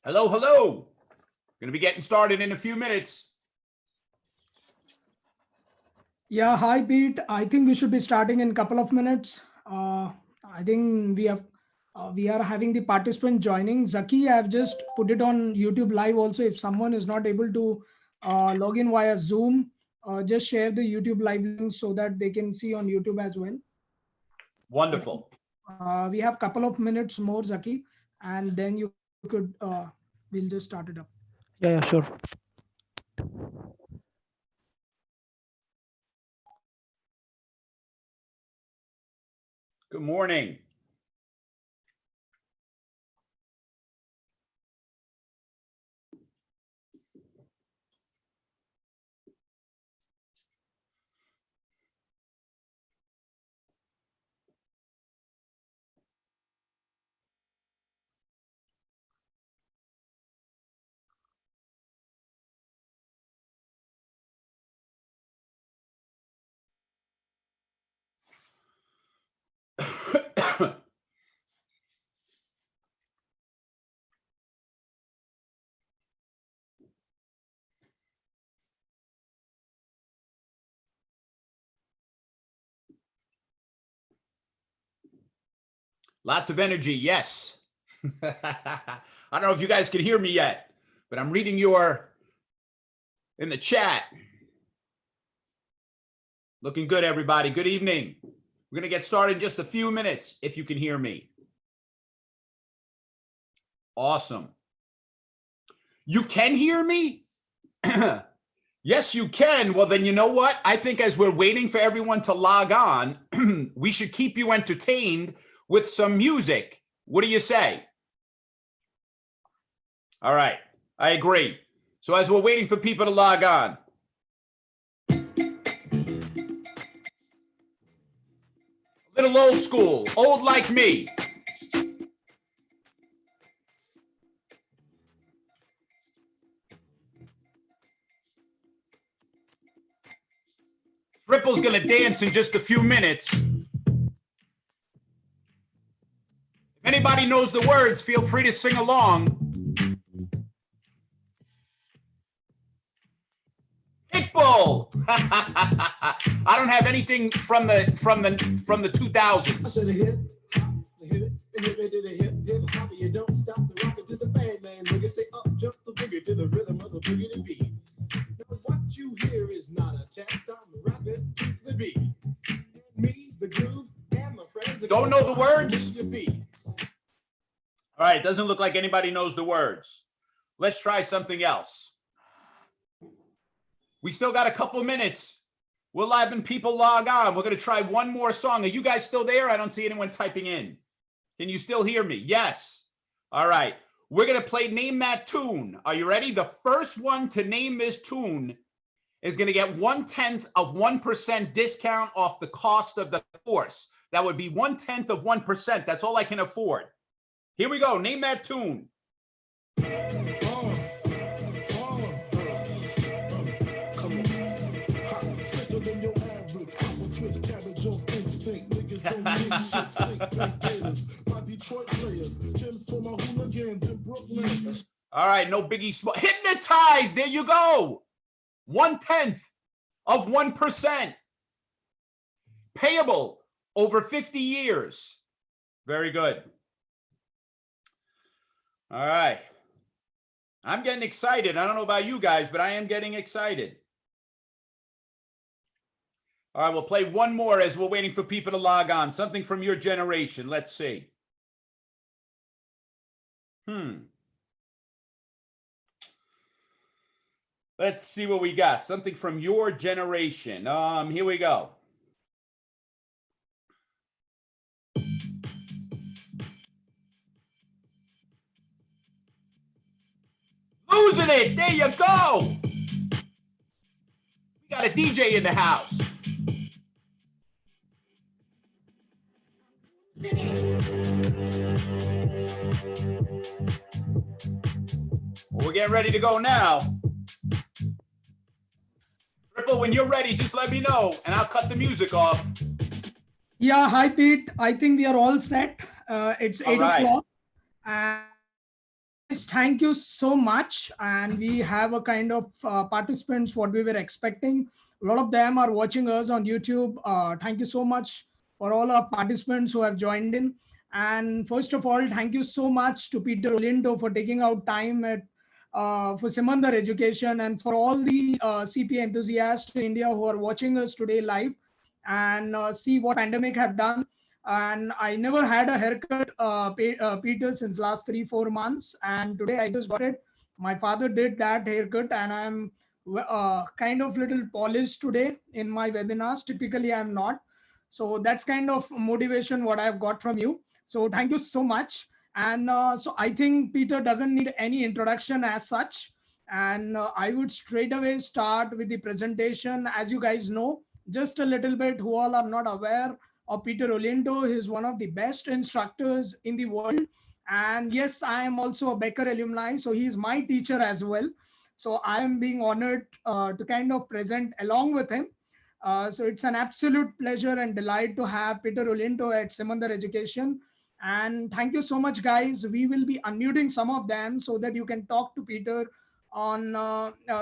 Hello, hello. Going to be getting started in a few minutes. Yeah, hi Pete. I think we should be starting in a couple of minutes. I think we are having the participant joining. Zaki, I've just put it on YouTube Live also. If someone is not able to log in via Zoom, just share the YouTube Live link so that they can see on YouTube as well. Wonderful. We have a couple of minutes more, Zaki, and then you could we'll just start it up. Yeah, sure. Good morning. Lots of energy, yes. I don't know if you guys can hear me yet, but I'm reading in the chat. Looking good, everybody. Good evening. We're going to get started in just a few minutes if you can hear me. Awesome. You can hear me? Yes, you can. Well, then you know what? I think as we're waiting for everyone to log on, we should keep you entertained with some music. What do you say? All right, I agree. So as we're waiting for people to log on, a little old school, old like me. Sripal's gonna dance in just a few minutes. If anybody knows the words, feel free to sing along. Pitbull. I don't have anything from the 2000s. You don't stop the rocket to the bang man. Nigga say up, jump the boogie to the rhythm of the boogie to beat. Now what you hear is not a test. I'm rapping to the beat. Me, the groove, and my friends. Don't know the words? All right, it doesn't look like anybody knows the words. Let's try something else. We still got a couple minutes. We're having people log on. We're going to try one more song. Are you guys still there? I don't see anyone typing in. Can you still hear me? Yes. All right. We're going to play Name That Tune. Are you ready? The first one to name this tune is going to get 1/10 of 1% discount off the cost of the course. That would be 1/10 of 1%. That's all I can afford. Here we go. Name that tune. All right, no biggie. Hypnotized. There you go. 1/10 of 1%. Payable over 50 years. Very good. All right. I'm getting excited. I don't know about you guys, but I am getting excited. All right, we'll play one more as we're waiting for people to log on. Something from your generation. Let's see. Let's see what we got. Something from your generation. Here we go. Losing it. There you go. We got a DJ in the house. Well, we're getting ready to go now. Sripal, when you're ready, just let me know and I'll cut the music off. Yeah, hi Pete. I think we are all set. It's 8 o'clock. And Thank you so much. And we have a kind of participants what we were expecting. A lot of them are watching us on YouTube. Thank you so much for all our participants who have joined in. And first of all, thank you so much to Peter Olinto for taking out time for Simandhar Education, and for all the CPA enthusiasts in India who are watching us today live, and see what pandemic have done. And I never had a haircut, Peter, since last 3-4 months, and today I just got it. My father did that haircut, and I'm kind of little polished today in my webinars. Typically I'm not, so that's kind of motivation what I've got from you. So thank you so much. And so I think Peter doesn't need any introduction as such, and I would straight away start with the presentation. As you guys know, just a little bit, who all are not aware of Peter Olinto, he is one of the best instructors in the world. And yes, I am also a Becker alumni, so he is my teacher as well. So I am being honored to kind of present along with him. So it's an absolute pleasure and delight to have Peter Olinto at Simandhar Education. And thank you so much, guys. We will be unmuting some of them so that you can talk to Peter on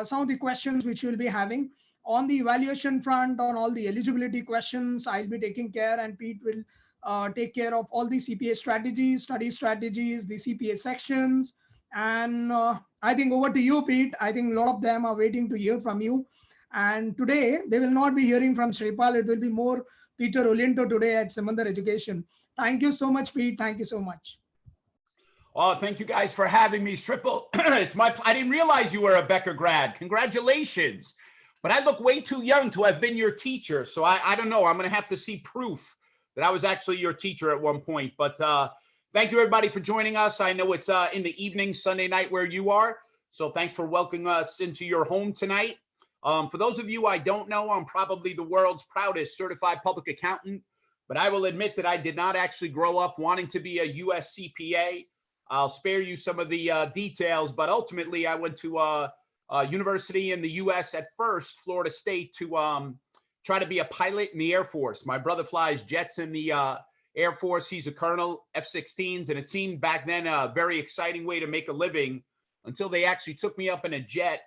some of the questions which you'll be having. On the evaluation front, on all the eligibility questions, I'll be taking care, and Pete will take care of all the CPA strategies, study strategies, the CPA sections. And I think over to you, Pete. I think a lot of them are waiting to hear from you. And today, they will not be hearing from Sripal. It will be more Peter Olinto today at Simandhar Education. Thank you so much, Pete. Thank you so much. Oh, thank you guys for having me, Sripal. It's I didn't realize you were a Becker grad. Congratulations. But I look way too young to have been your teacher. So I don't know. I'm going to have to see proof that I was actually your teacher at one point. But thank you, everybody, for joining us. I know it's in the evening, Sunday night where you are. So thanks for welcoming us into your home tonight. For those of you I don't know, I'm probably the world's proudest certified public accountant. But I will admit that I did not actually grow up wanting to be a US CPA. I'll spare you some of the details, but ultimately I went to university in the US at first, Florida State, to try to be a pilot in the Air Force. My brother flies jets in the Air Force. He's a colonel, F-16s, and it seemed back then a very exciting way to make a living until they actually took me up in a jet,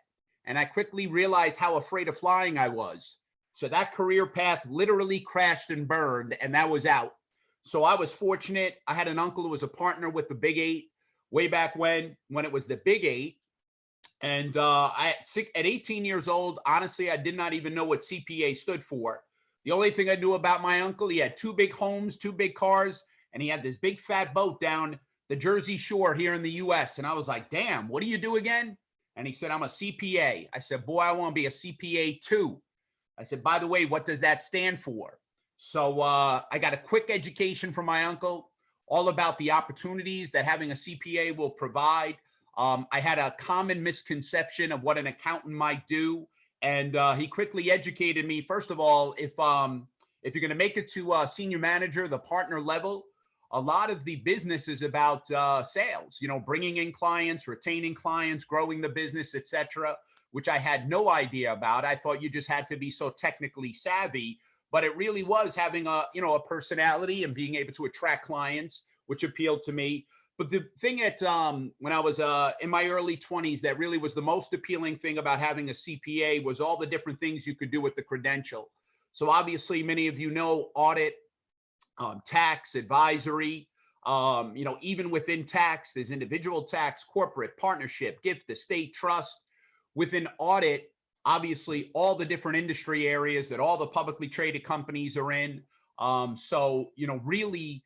and I quickly realized how afraid of flying I was. So that career path literally crashed and burned, and that was out. So I was fortunate. I had an uncle who was a partner with the Big Eight way back when it was the Big Eight. And at 18 years old, honestly, I did not even know what CPA stood for. The only thing I knew about my uncle, he had 2 big homes, 2 big cars, and he had this big fat boat down the Jersey Shore here in the US. And I was like, damn, what do you do again? And he said, I'm a CPA. I said, boy, I want to be a CPA too. I said, by the way, what does that stand for? So I got a quick education from my uncle, all about the opportunities that having a CPA will provide. I had a common misconception of what an accountant might do. And he quickly educated me. First of all, if you're going to make it to senior manager, the partner level, a lot of the business is about sales, bringing in clients, retaining clients, growing the business, etc., which I had no idea about. I thought you just had to be so technically savvy, but it really was having a personality and being able to attract clients, which appealed to me. But the thing that when I was in my early 20s, that really was the most appealing thing about having a CPA was all the different things you could do with the credential. So obviously, many of you know audit, tax, advisory, even within tax, there's individual tax, corporate, partnership, gift, estate, trust. Within audit, obviously, all the different industry areas that all the publicly traded companies are in. So, really,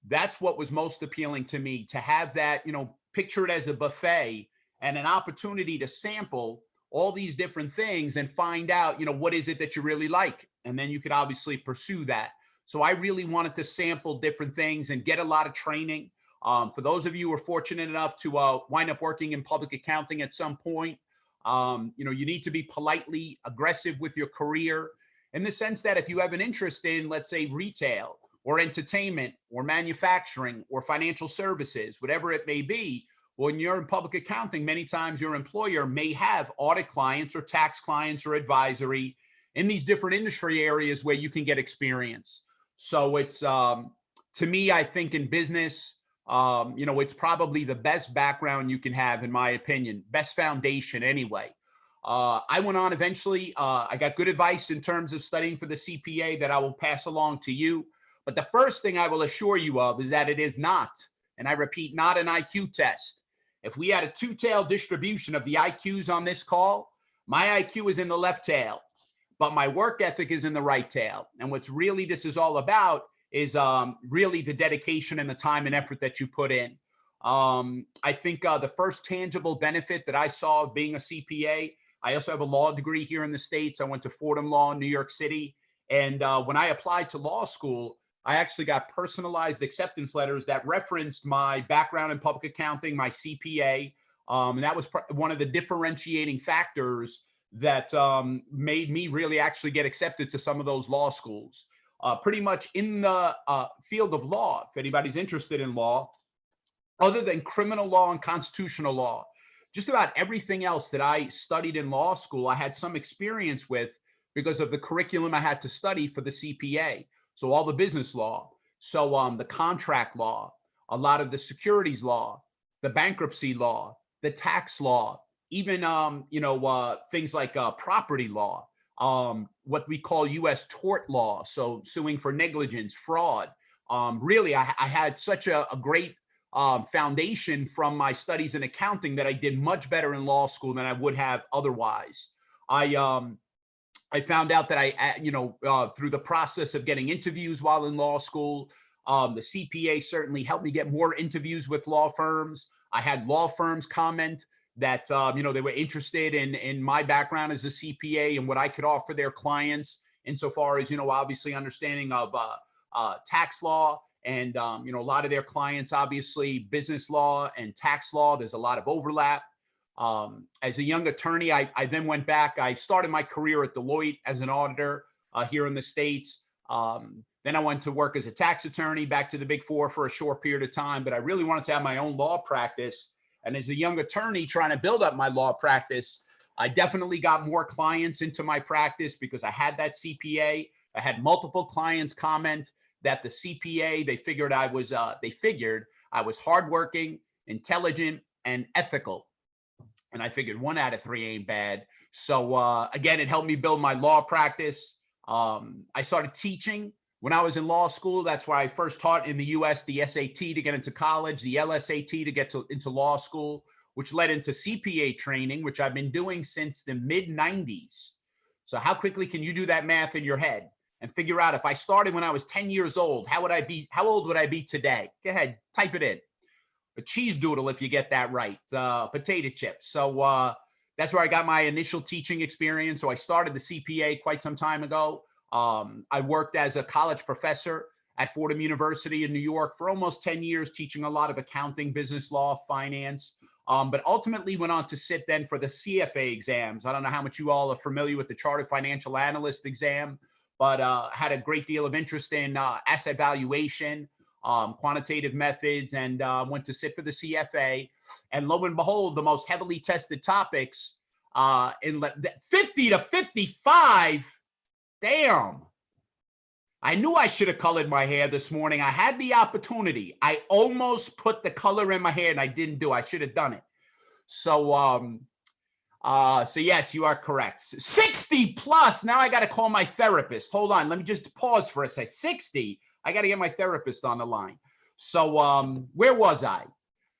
that's what was most appealing to me, to have that, picture it as a buffet and an opportunity to sample all these different things and find out, what is it that you really like? And then you could obviously pursue that. So I really wanted to sample different things and get a lot of training. For those of you who are fortunate enough to wind up working in public accounting at some point, you need to be politely aggressive with your career, in the sense that if you have an interest in, let's say, retail or entertainment or manufacturing or financial services, whatever it may be, when you're in public accounting, many times your employer may have audit clients or tax clients or advisory in these different industry areas where you can get experience. So it's, to me, I think in business, It's probably the best background you can have, in my opinion, best foundation anyway. I went on eventually. I got good advice in terms of studying for the CPA that I will pass along to you. But the first thing I will assure you of is that it is not, and I repeat, not an IQ test. If we had a two-tailed distribution of the IQs on this call, my IQ is in the left tail, but my work ethic is in the right tail. And what's really this is all about is really the dedication and the time and effort that you put in. I think the first tangible benefit that I saw of being a CPA, I also have a law degree here in the States. I went to Fordham Law in New York City. And when I applied to law school, I actually got personalized acceptance letters that referenced my background in public accounting, my CPA. And that was one of the differentiating factors that made me really actually get accepted to some of those law schools. Pretty much in the field of law, if anybody's interested in law, other than criminal law and constitutional law, just about everything else that I studied in law school, I had some experience with because of the curriculum I had to study for the CPA. So all the business law, so the contract law, a lot of the securities law, the bankruptcy law, the tax law, even things like property law, what we call US tort law, so suing for negligence, fraud. Really, I had such a great foundation from my studies in accounting that I did much better in law school than I would have otherwise. I found out that through the process of getting interviews while in law school, the CPA certainly helped me get more interviews with law firms. I had law firms comment that, they were interested in my background as a CPA and what I could offer their clients insofar as, obviously understanding of tax law and, a lot of their clients, obviously business law and tax law, there's a lot of overlap. As a young attorney, I then went back. I started my career at Deloitte as an auditor here in the States. Then I went to work as a tax attorney back to the Big Four for a short period of time, but I really wanted to have my own law practice. And as a young attorney trying to build up my law practice, I definitely got more clients into my practice because I had that CPA. I had multiple clients comment that the CPA, they figured I was hardworking, intelligent, and ethical. And I figured 1 out of 3 ain't bad. So again, it helped me build my law practice. I started teaching when I was in law school. That's why I first taught in the US the SAT to get into college, the LSAT to get into law school, which led into CPA training, which I've been doing since the mid-90s. So how quickly can you do that math in your head and figure out if I started when I was 10 years old, how old would I be today? Go ahead, type it in. A cheese doodle if you get that right, potato chips. So that's where I got my initial teaching experience. So I started the CPA quite some time ago. I worked as a college professor at Fordham University in New York for almost 10 years, teaching a lot of accounting, business law, finance, but ultimately went on to sit then for the CFA exams. I don't know how much you all are familiar with the Chartered Financial Analyst exam, but had a great deal of interest in asset valuation, quantitative methods, and went to sit for the CFA. And lo and behold, the most heavily tested topics in 50 to 55. Damn. I knew I should have colored my hair this morning. I had the opportunity. I almost put the color in my hair and I didn't do. I should have done it. So yes, you are correct. 60 plus. Now I got to call my therapist. Hold on. Let me just pause for a sec. 60. I got to get my therapist on the line. So where was I?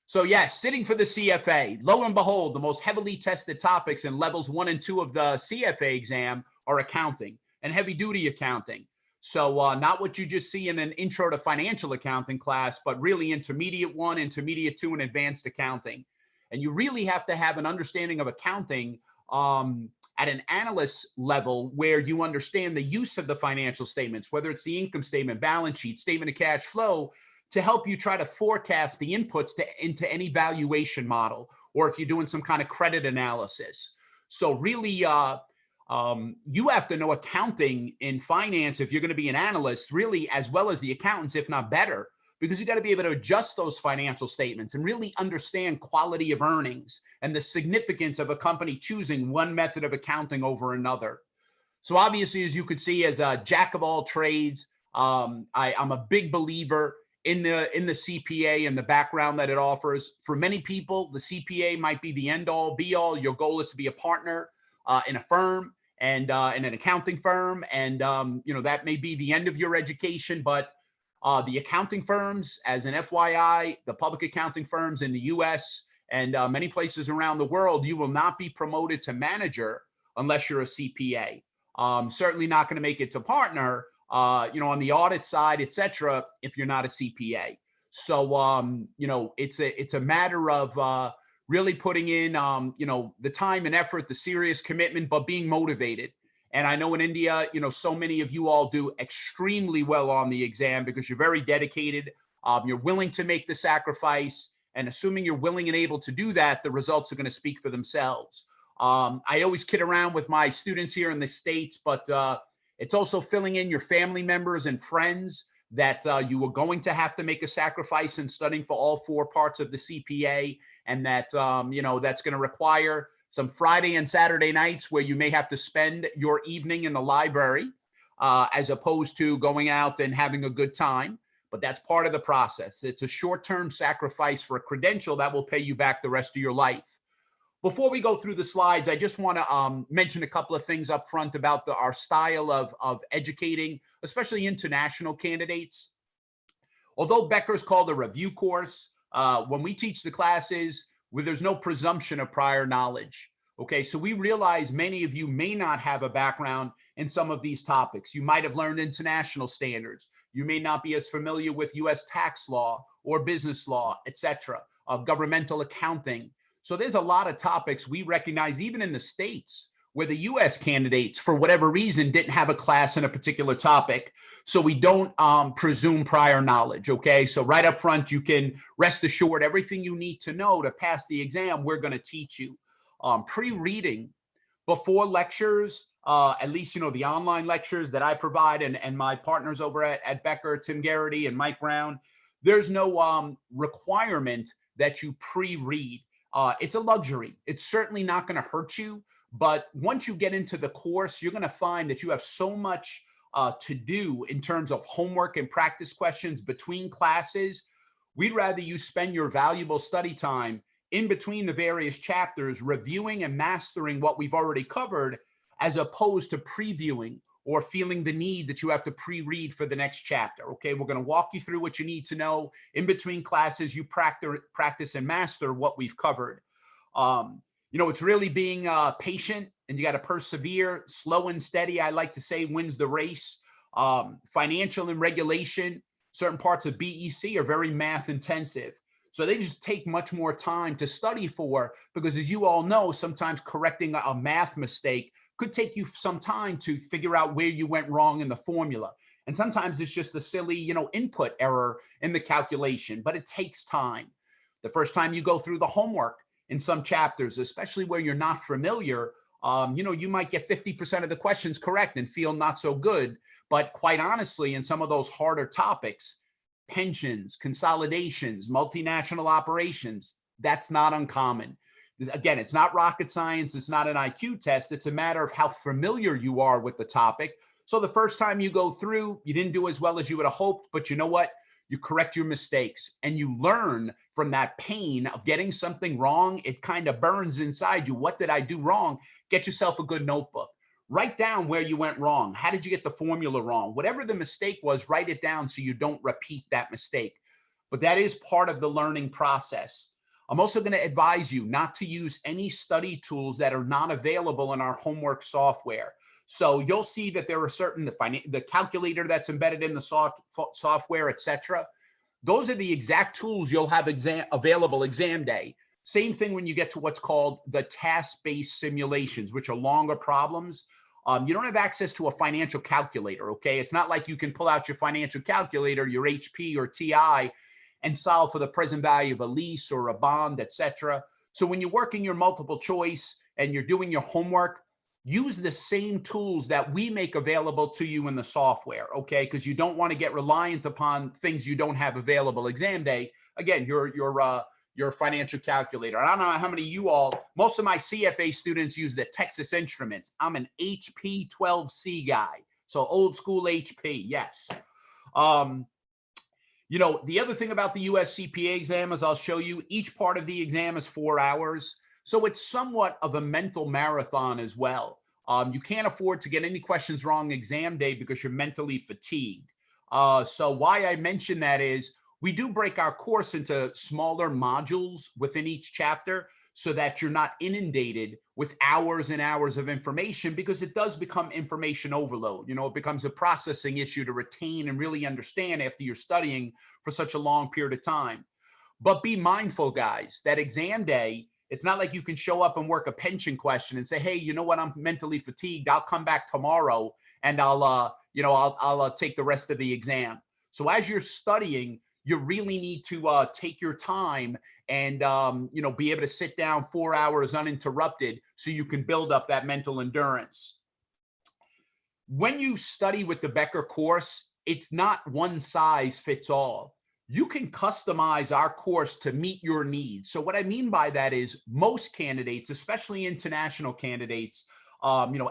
So yes, sitting for the CFA. Lo and behold, the most heavily tested topics in levels 1 and 2 of the CFA exam are accounting and heavy duty accounting. So not what you just see in an intro to financial accounting class, but really intermediate 1, intermediate 2, and advanced accounting. And you really have to have an understanding of accounting at an analyst level where you understand the use of the financial statements, whether it's the income statement, balance sheet, statement of cash flow, to help you try to forecast the inputs into any valuation model, or if you're doing some kind of credit analysis. So really, you have to know accounting in finance if you're going to be an analyst, really, as well as the accountants, if not better, because you got to be able to adjust those financial statements and really understand quality of earnings and the significance of a company choosing one method of accounting over another. So obviously, as you could see, as a jack of all trades, I'm a big believer in the CPA and the background that it offers. For many people, the CPA might be the end all be all. Your goal is to be a partner in a firm and in an accounting firm. And, that may be the end of your education, but the accounting firms, as an FYI, the public accounting firms in the US and many places around the world, you will not be promoted to manager unless you're a CPA. Certainly not going to make it to partner, on the audit side, et cetera, if you're not a CPA. So, it's a matter of really putting in, the time and effort, the serious commitment, but being motivated. And I know in India, so many of you all do extremely well on the exam because you're very dedicated. You're willing to make the sacrifice. And assuming you're willing and able to do that, the results are going to speak for themselves. I always kid around with my students here in the States, but it's also filling in your family members and friends that you are going to have to make a sacrifice in studying for all 4 parts of the CPA, and that, that's going to require some Friday and Saturday nights where you may have to spend your evening in the library as opposed to going out and having a good time. But that's part of the process. It's a short-term sacrifice for a credential that will pay you back the rest of your life. Before we go through the slides, I just want to mention a couple of things up front about our style of educating, especially international candidates. Although Becker's called a review course, when we teach the classes, there's no presumption of prior knowledge. Okay, so we realize many of you may not have a background in some of these topics. You might have learned international standards. You may not be as familiar with US tax law or business law, etc., governmental accounting. So there's a lot of topics we recognize even in the States where the US candidates, for whatever reason, didn't have a class in a particular topic. So we don't presume prior knowledge, okay? So right up front, you can rest assured everything you need to know to pass the exam, we're going to teach you. Pre-reading before lectures, at least, the online lectures that I provide and my partners over at Becker, Tim Garrity and Mike Brown, there's no requirement that you pre-read. It's a luxury. It's certainly not going to hurt you. But once you get into the course, you're going to find that you have so much to do in terms of homework and practice questions between classes. We'd rather you spend your valuable study time in between the various chapters, reviewing and mastering what we've already covered, as opposed to previewing or feeling the need that you have to pre-read for the next chapter. Okay, we're going to walk you through what you need to know. In between classes, you practice and master what we've covered. It's really being patient, and you got to persevere. Slow and steady, I like to say, wins the race. Financial and regulation, certain parts of BEC are very math intensive. So they just take much more time to study for, because as you all know, sometimes correcting a math mistake could take you some time to figure out where you went wrong in the formula. And sometimes it's just a silly, input error in the calculation, but it takes time. The first time you go through the homework in some chapters, especially where you're not familiar, you might get 50% of the questions correct and feel not so good. But quite honestly, in some of those harder topics, pensions, consolidations, multinational operations, that's not uncommon. Again, it's not rocket science. It's not an IQ test. It's a matter of how familiar you are with the topic. So the first time you go through, you didn't do as well as you would have hoped, but you know what? You correct your mistakes and you learn from that pain of getting something wrong. It kind of burns inside you. What did I do wrong? Get yourself a good notebook. Write down where you went wrong. How did you get the formula wrong? Whatever the mistake was, write it down so you don't repeat that mistake. But that is part of the learning process. I'm also going to advise you not to use any study tools that are not available in our homework software. So you'll see that there are certain, the calculator that's embedded in the software, etc. Those are the exact tools you'll have available exam day. Same thing when you get to what's called the task-based simulations, which are longer problems. You don't have access to a financial calculator, okay? It's not like you can pull out your financial calculator, your HP or TI, and solve for the present value of a lease or a bond, etc. So when you're working your multiple choice and you're doing your homework, use the same tools that we make available to you in the software, okay? Because you don't want to get reliant upon things you don't have available exam day. Again, your financial calculator. I don't know how many of you all, most of my CFA students use the Texas Instruments. I'm an HP 12C guy. So old school HP, yes. The other thing about the US CPA exam is I'll show you each part of the exam is 4 hours. So it's somewhat of a mental marathon as well. You can't afford to get any questions wrong exam day because you're mentally fatigued. So why I mention that is we do break our course into smaller modules within each chapter so that you're not inundated with hours and hours of information, because it does become information overload. It becomes a processing issue to retain and really understand after you're studying for such a long period of time. But be mindful, guys, that exam day, it's not like you can show up and work a pension question and say, hey, you know what, I'm mentally fatigued, I'll come back tomorrow and I'll take the rest of the exam. So as you're studying, you really need to take your time and be able to sit down 4 hours uninterrupted so you can build up that mental endurance. When you study with the Becker course, it's not one size fits all. You can customize our course to meet your needs. So what I mean by that is most candidates, especially international candidates,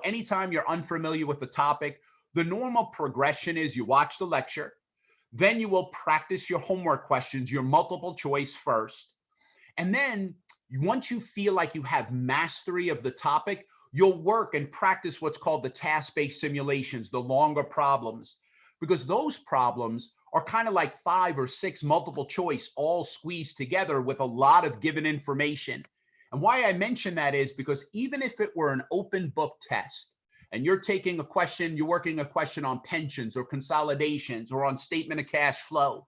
anytime you're unfamiliar with the topic, the normal progression is you watch the lecture, then you will practice your homework questions, your multiple choice first. And then once you feel like you have mastery of the topic, you'll work and practice what's called the task-based simulations, the longer problems, because those problems are kind of like 5 or 6 multiple choice all squeezed together with a lot of given information. And why I mention that is because even if it were an open book test and you're taking a question, you're working a question on pensions or consolidations or on statement of cash flow,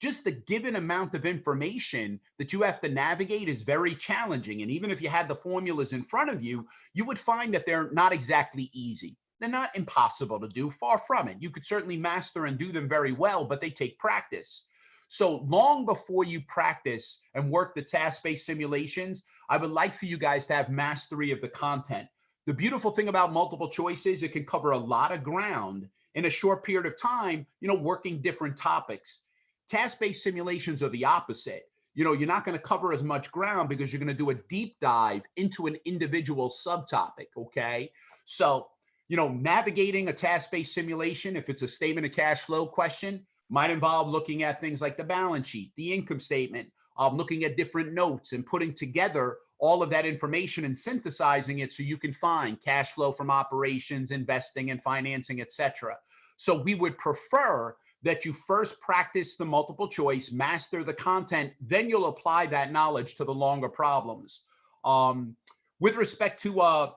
just the given amount of information that you have to navigate is very challenging. And even if you had the formulas in front of you, you would find that they're not exactly easy. They're not impossible to do, far from it. You could certainly master and do them very well, but they take practice. So long before you practice and work the task-based simulations, I would like for you guys to have mastery of the content. The beautiful thing about multiple choice is it can cover a lot of ground in a short period of time, working different topics. Task-based simulations are the opposite. You're not going to cover as much ground because you're going to do a deep dive into an individual subtopic, okay? So, navigating a task-based simulation, if it's a statement of cash flow question, might involve looking at things like the balance sheet, the income statement, looking at different notes and putting together all of that information and synthesizing it so you can find cash flow from operations, investing and financing, etc. So we would prefer that you first practice the multiple choice, master the content, then you'll apply that knowledge to the longer problems. With respect to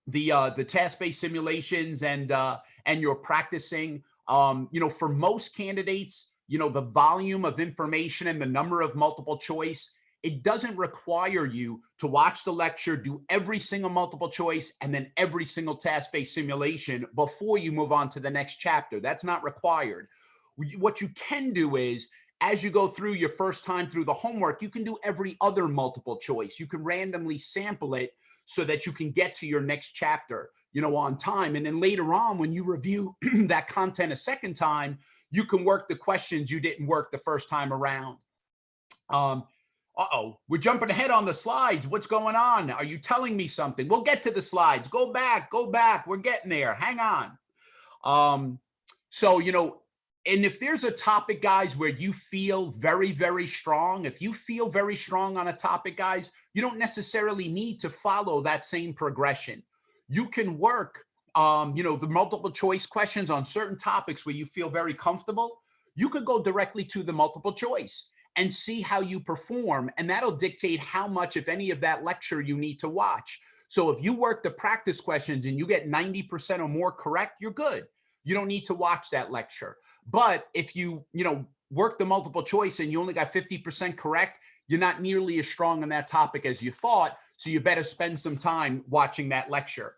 the task-based simulations and you're practicing, for most candidates, the volume of information and the number of multiple choice, it doesn't require you to watch the lecture, do every single multiple choice, and then every single task-based simulation before you move on to the next chapter. That's not required. What you can do is, as you go through your first time through the homework, you can do every other multiple choice. You can randomly sample it so that you can get to your next chapter, on time. And then later on, when you review that content a second time, you can work the questions you didn't work the first time around. We're jumping ahead on the slides. What's going on? Are you telling me something? We'll get to the slides. Go back. We're getting there. Hang on. And if there's a topic, guys, where you feel very, very strong, if you feel very strong on a topic, guys, you don't necessarily need to follow that same progression. You can work, the multiple choice questions on certain topics where you feel very comfortable. You could go directly to the multiple choice and see how you perform. And that'll dictate how much, if any, of that lecture you need to watch. So if you work the practice questions and you get 90% or more correct, you're good. You don't need to watch that lecture. But if you, work the multiple choice and you only got 50% correct, you're not nearly as strong on that topic as you thought. So you better spend some time watching that lecture.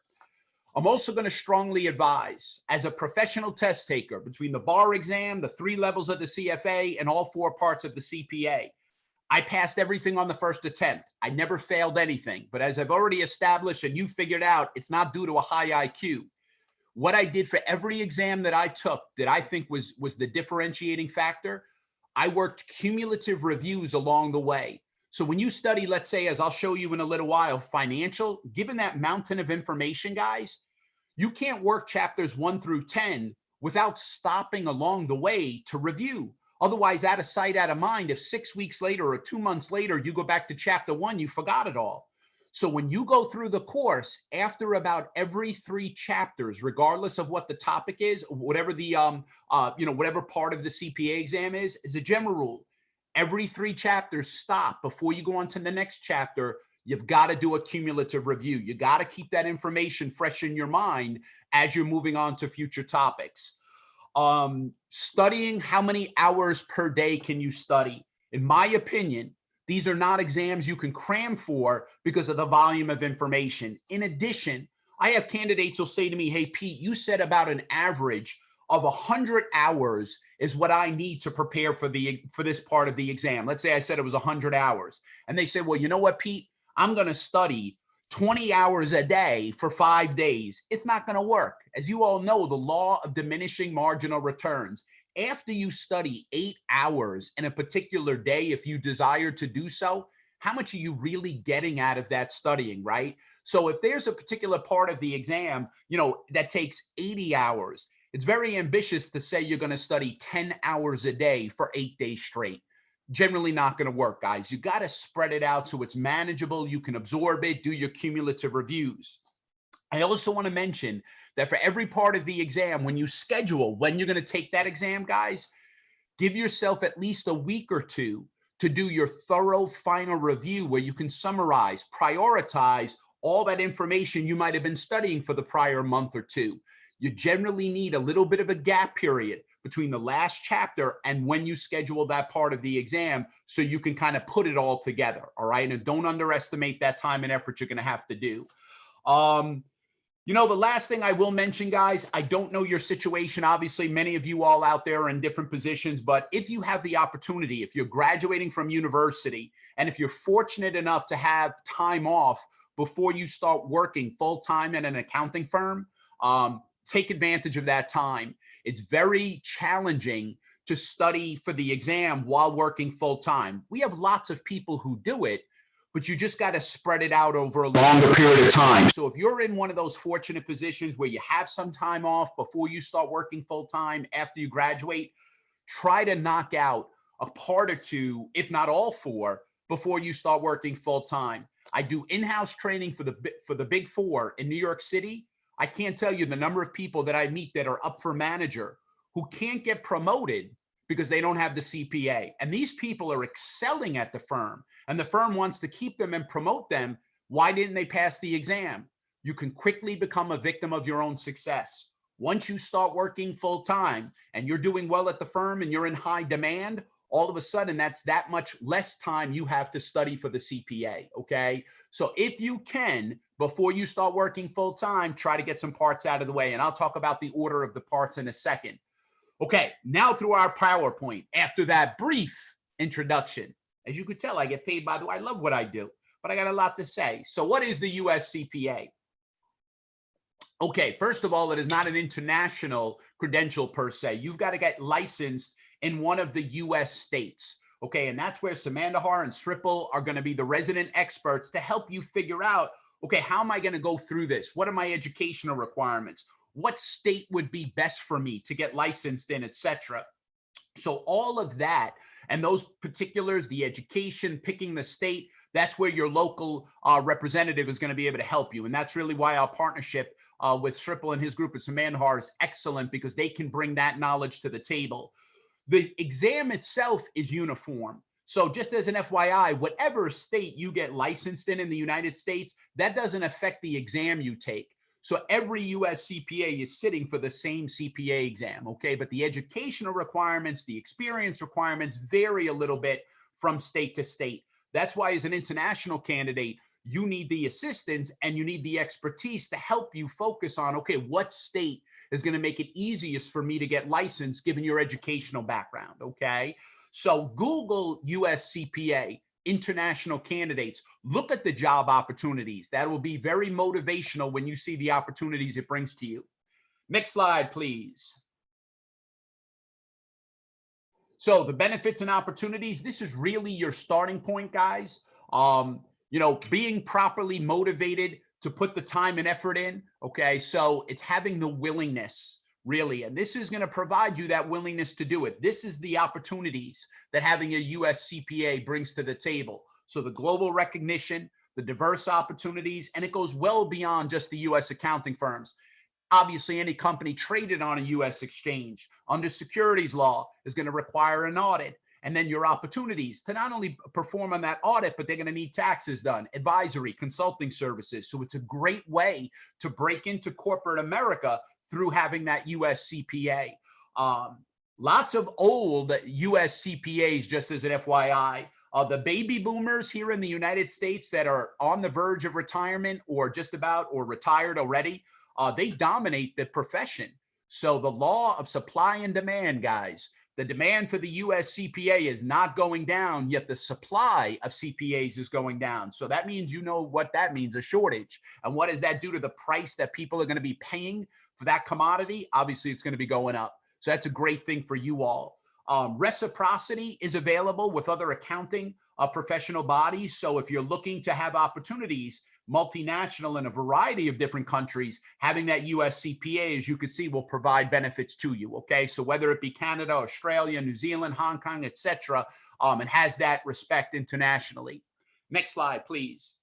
I'm also going to strongly advise, as a professional test taker, between the bar exam, the 3 levels of the CFA, and all 4 parts of the CPA, I passed everything on the first attempt. I never failed anything. But as I've already established and you figured out, it's not due to a high IQ. What I did for every exam that I took that I think was the differentiating factor, I worked cumulative reviews along the way. So when you study, let's say, as I'll show you in a little while, financial, given that mountain of information, guys, you can't work chapters 1 through 10 without stopping along the way to review. Otherwise, out of sight, out of mind, if 6 weeks later or 2 months later, you go back to chapter 1, you forgot it all. So when you go through the course, after about every 3 chapters, regardless of what the topic is, whatever the, whatever part of the CPA exam is a general rule. Every 3 chapters, stop before you go on to the next chapter. You've got to do a cumulative review. You got to keep that information fresh in your mind as you're moving on to future topics. Studying, how many hours per day can you study? In my opinion, these are not exams you can cram for because of the volume of information. In addition, I have candidates who'll say to me, hey, Pete, you said about an average of 100 hours is what I need to prepare for this part of the exam. Let's say I said it was 100 hours. And they said, well, you know what, Pete? I'm going to study 20 hours a day for 5 days. It's not going to work. As you all know, the law of diminishing marginal returns. After you study 8 hours in a particular day, if you desire to do so, how much are you really getting out of that studying, right? So if there's a particular part of the exam, that takes 80 hours, it's very ambitious to say you're going to study 10 hours a day for 8 days straight. Generally not going to work, guys. You got to spread it out so it's manageable. You can absorb it, do your cumulative reviews. I also want to mention that for every part of the exam, when you schedule when you're going to take that exam, guys, give yourself at least a week or 2 to do your thorough final review where you can summarize, prioritize all that information you might have been studying for the prior month or 2. You generally need a little bit of a gap period between the last chapter and when you schedule that part of the exam so you can kind of put it all together, all right? And don't underestimate that time and effort you're going to have to do. The last thing I will mention, guys, I don't know your situation. Obviously, many of you all out there are in different positions, but if you have the opportunity, if you're graduating from university, and if you're fortunate enough to have time off before you start working full-time at an accounting firm, take advantage of that time. It's very challenging to study for the exam while working full-time. We have lots of people who do it, but you just got to spread it out over a longer period of time. So if you're in one of those fortunate positions where you have some time off before you start working full-time after you graduate, try to knock out a part or 2, if not all 4, before you start working full-time. I do in-house training for the Big 4 in New York City. I can't tell you the number of people that I meet that are up for manager who can't get promoted because they don't have the CPA. And these people are excelling at the firm, and the firm wants to keep them and promote them. Why didn't they pass the exam? You can quickly become a victim of your own success. Once you start working full-time and you're doing well at the firm and you're in high demand, all of a sudden that's that much less time you have to study for the CPA, okay? So if you can, before you start working full-time, try to get some parts out of the way. And I'll talk about the order of the parts in a second. Okay, now through our PowerPoint, after that brief introduction, as you could tell, I get paid, by the way. I love what I do, but I got a lot to say. So what is the US CPA? Okay, first of all, it is not an international credential per se. You've got to get licensed in one of the US states. Okay, and that's where Simandhar and Sripal are going to be the resident experts to help you figure out, okay, how am I going to go through this? What are my educational requirements? What state would be best for me to get licensed in, etc. So all of that and those particulars, the education, picking the state, that's where your local representative is going to be able to help you. And that's really why our partnership with Sripal and his group at Simandhar is excellent, because they can bring that knowledge to the table. The exam itself is uniform. So just as an FYI, whatever state you get licensed in the United States, that doesn't affect the exam you take. So every US CPA is sitting for the same CPA exam, okay? But the educational requirements, the experience requirements vary a little bit from state to state. That's why as an international candidate, you need the assistance and you need the expertise to help you focus on, okay, what state is going to make it easiest for me to get licensed given your educational background, okay? So Google US CPA, international candidates, look at the job opportunities. That will be very motivational when you see the opportunities it brings to you. Next slide, please. So the benefits and opportunities, this is really your starting point, guys. Being properly motivated to put the time and effort in, okay? So it's having the willingness, really. And this is going to provide you that willingness to do it. This is the opportunities that having a US CPA brings to the table. So the global recognition, the diverse opportunities, and it goes well beyond just the US accounting firms. Obviously, any company traded on a US exchange under securities law is going to require an audit. And then your opportunities to not only perform on that audit, but they're going to need taxes done, advisory, consulting services. So it's a great way to break into corporate America through having that US CPA. Lots of old US CPAs, just as an FYI. The baby boomers here in the United States that are on the verge of retirement or just about or retired already, they dominate the profession. So the law of supply and demand, guys, the demand for the US CPA is not going down, yet the supply of CPAs is going down. So that means, you know what that means, a shortage. And what does that do to the price that people are going to be paying for that commodity? Obviously, it's going to be going up. So that's a great thing for you all. Reciprocity is available with other accounting professional bodies. So if you're looking to have opportunities, multinational in a variety of different countries, having that US CPA, as you can see, will provide benefits to you. Okay, so whether it be Canada, Australia, New Zealand, Hong Kong, etc., and has that respect internationally. Next slide, please.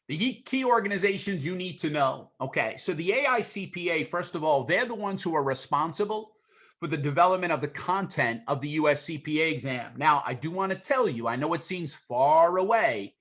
The key organizations you need to know. Okay, so the AICPA, first of all, they're the ones who are responsible for the development of the content of the US CPA exam. Now, I do want to tell you, I know it seems far away,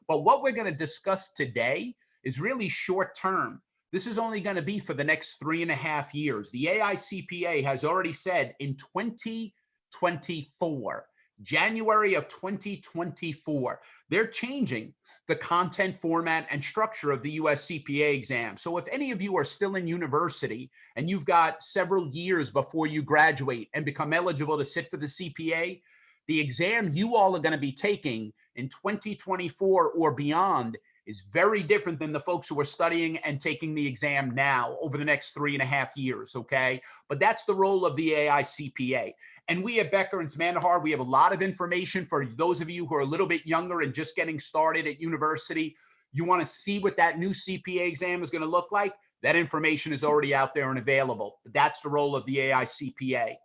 but what we're going to discuss today is really short term. This is only going to be for the next 3.5 years. The AICPA has already said in 2024, January of 2024, they're changing the content, format, and structure of the US CPA exam. So if any of you are still in university and you've got several years before you graduate and become eligible to sit for the CPA, the exam you all are going to be taking in 2024 or beyond is very different than the folks who are studying and taking the exam now over the next 3.5 years, okay? But that's the role of the AICPA. And we at Becker and Simandhar, we have a lot of information for those of you who are a little bit younger and just getting started at university. You want to see what that new CPA exam is going to look like? That information is already out there and available. That's the role of the AICPA.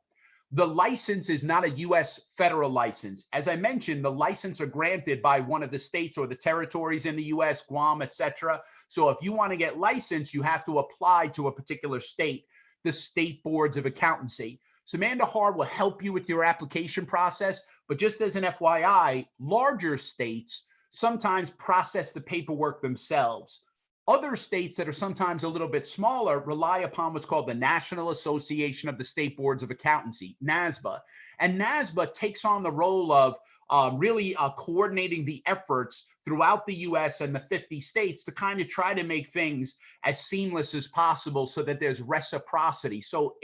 The license is not a U.S. federal license. As I mentioned, the license are granted by one of the states or the territories in the U.S., Guam, etc. So if you want to get licensed, you have to apply to a particular state, the state boards of accountancy. Simandhar will help you with your application process, but just as an FYI, larger states sometimes process the paperwork themselves. Other states that are sometimes a little bit smaller rely upon what's called the National Association of the State Boards of Accountancy, NASBA. And NASBA takes on the role of really coordinating the efforts throughout the US and the 50 states to kind of try to make things as seamless as possible so that there's reciprocity. So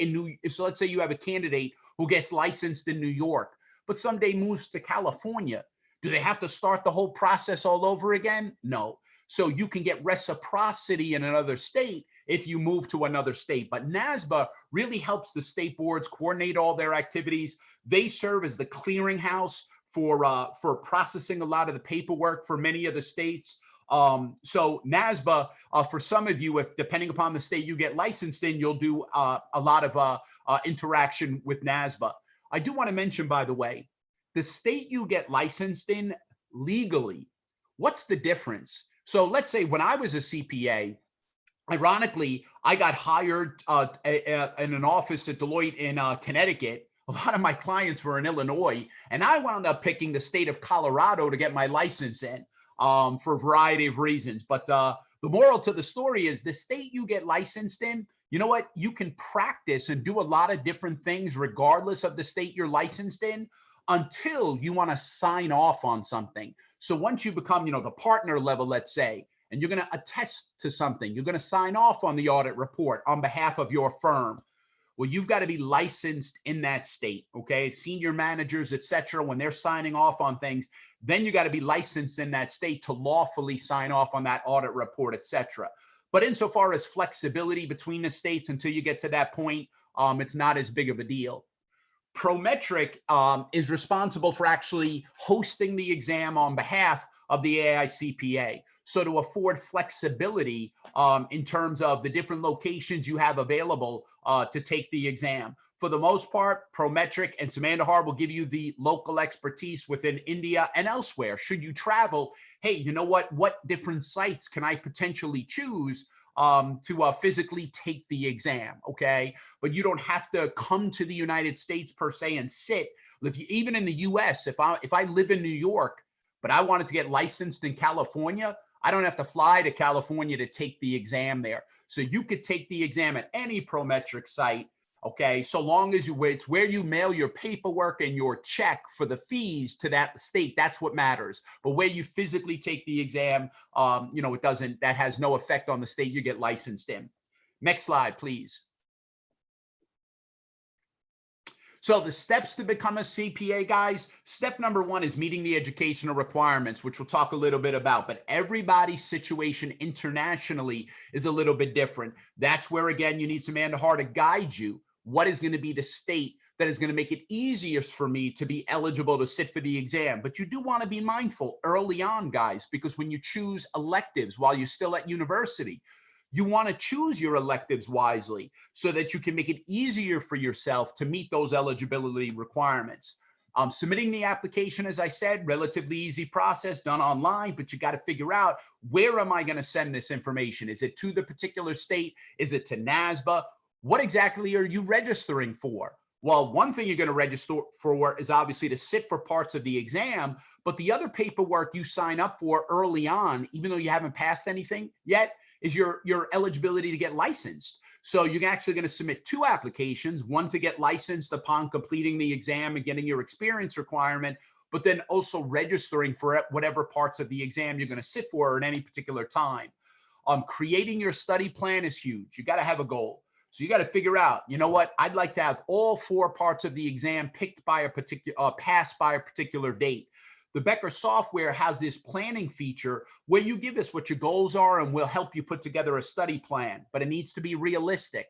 so let's say you have a candidate who gets licensed in New York, but someday moves to California. Do they have to start the whole process all over again? No. So you can get reciprocity in another state if you move to another state. But NASBA really helps the state boards coordinate all their activities. They serve as the clearinghouse for processing a lot of the paperwork for many of the states. So NASBA, for some of you, if depending upon the state you get licensed in, you'll do a lot of interaction with NASBA. I do want to mention, by the way, the state you get licensed in legally, what's the difference? So let's say when I was a CPA, ironically, I got hired in an office at Deloitte in Connecticut. A lot of my clients were in Illinois, and I wound up picking the state of Colorado to get my license in for a variety of reasons. But the moral to the story is the state you get licensed in, you know what? You can practice and do a lot of different things regardless of the state you're licensed in until you want to sign off on something. So once you become, the partner level, let's say, and you're going to attest to something, you're going to sign off on the audit report on behalf of your firm. Well, you've got to be licensed in that state, okay? Senior managers, et cetera, when they're signing off on things, then you got to be licensed in that state to lawfully sign off on that audit report, et cetera. But insofar as flexibility between the states, until you get to that point, it's not as big of a deal. Prometric is responsible for actually hosting the exam on behalf of the AICPA. So to afford flexibility in terms of the different locations you have available to take the exam. For the most part, Prometric and Simandhar will give you the local expertise within India and elsewhere. Should you travel, hey, you know what different sites can I potentially choose to physically take the exam, okay? But you don't have to come to the United States per se and sit. Even in the US, if I live in New York, but I wanted to get licensed in California, I don't have to fly to California to take the exam there. So you could take the exam at any Prometric site, okay? So long as it's where you mail your paperwork and your check for the fees to that state, that's what matters. But where you physically take the exam, that has no effect on the state you get licensed in. Next slide, please. So the steps to become a CPA, guys, step number one is meeting the educational requirements, which we'll talk a little bit about, but everybody's situation internationally is a little bit different. That's where, again, you need Simandhar to guide you. What is going to be the state that is going to make it easiest for me to be eligible to sit for the exam? But you do want to be mindful early on, guys, because when you choose electives while you're still at university, you want to choose your electives wisely so that you can make it easier for yourself to meet those eligibility requirements. Submitting the application, as I said, relatively easy process, done online, but you got to figure out, where am I going to send this information? Is it to the particular state? Is it to NASBA? What exactly are you registering for? Well, one thing you're going to register for is obviously to sit for parts of the exam, but the other paperwork you sign up for early on, even though you haven't passed anything yet, is your eligibility to get licensed. So you're actually going to submit two applications, one to get licensed upon completing the exam and getting your experience requirement, but then also registering for whatever parts of the exam you're going to sit for at any particular time. Creating your study plan is huge. You got to have a goal. So you got to figure out, you know what, I'd like to have all 4 parts of the exam picked by a particular, passed by a particular date. The Becker software has this planning feature where you give us what your goals are and we'll help you put together a study plan, but it needs to be realistic.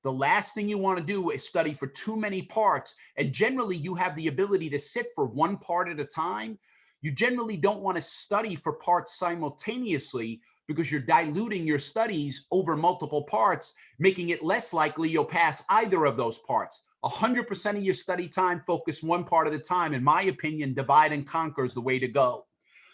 The last thing you want to do is study for too many parts, and generally you have the ability to sit for one part at a time. You generally don't want to study for parts simultaneously because you're diluting your studies over multiple parts, making it less likely you'll pass either of those parts. 100% of your study time, focus one part at a time. In my opinion, divide and conquer is the way to go.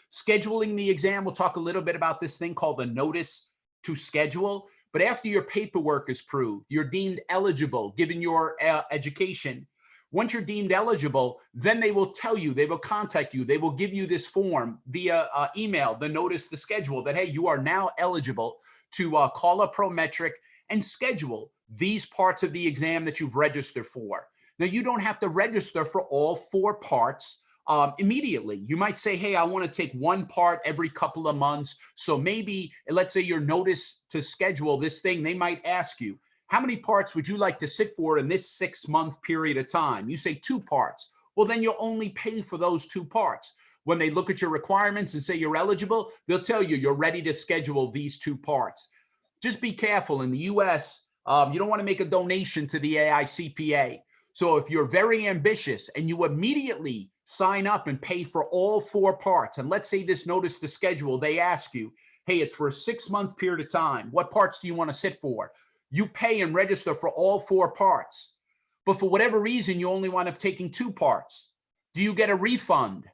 Scheduling the exam, we'll talk a little bit about this thing called the notice to schedule. But after your paperwork is proved, you're deemed eligible, given your education. Once you're deemed eligible, then they will tell you, they will contact you, they will give you this form via email, the notice to schedule, that, hey, you are now eligible to call a Prometric and schedule these parts of the exam that you've registered for. Now, you don't have to register for all 4 parts immediately. You might say, hey, I want to take one part every couple of months. So maybe, let's say your notice to schedule this thing, they might ask you, how many parts would you like to sit for in this 6-month period of time? You say 2 parts. Well, then you'll only pay for those 2 parts. When they look at your requirements and say you're eligible, they'll tell you you're ready to schedule these 2 parts. Just be careful. In the US, you don't want to make a donation to the AI CPA. So if you're very ambitious and you immediately sign up and pay for all 4 parts, and let's say this notice to schedule, they ask you, hey, it's for a 6-month period of time. What parts do you want to sit for? You pay and register for all 4 parts. But for whatever reason, you only wind up taking 2 parts. Do you get a refund?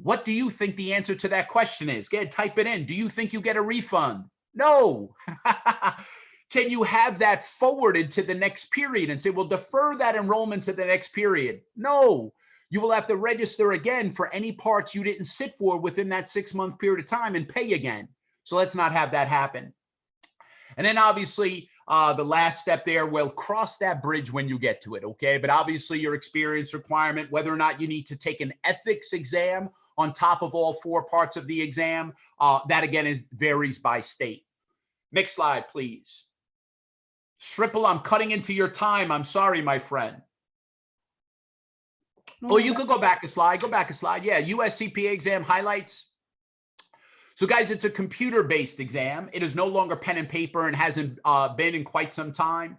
What do you think the answer to that question is? Go ahead, type it in. Do you think you get a refund? No. Can you have that forwarded to the next period and say, well, defer that enrollment to the next period? No. You will have to register again for any parts you didn't sit for within that 6-month period of time and pay again. So let's not have that happen. And then obviously the last step there, we'll cross that bridge when you get to it, okay? But obviously your experience requirement, whether or not you need to take an ethics exam on top of all 4 parts of the exam, that again varies by state. Next slide, please. Sripal, I'm cutting into your time. I'm sorry, my friend. No, Oh, you could go back a slide. Go back a slide. Yeah, US CPA exam highlights. So guys, it's a computer-based exam. It is no longer pen and paper and hasn't been in quite some time.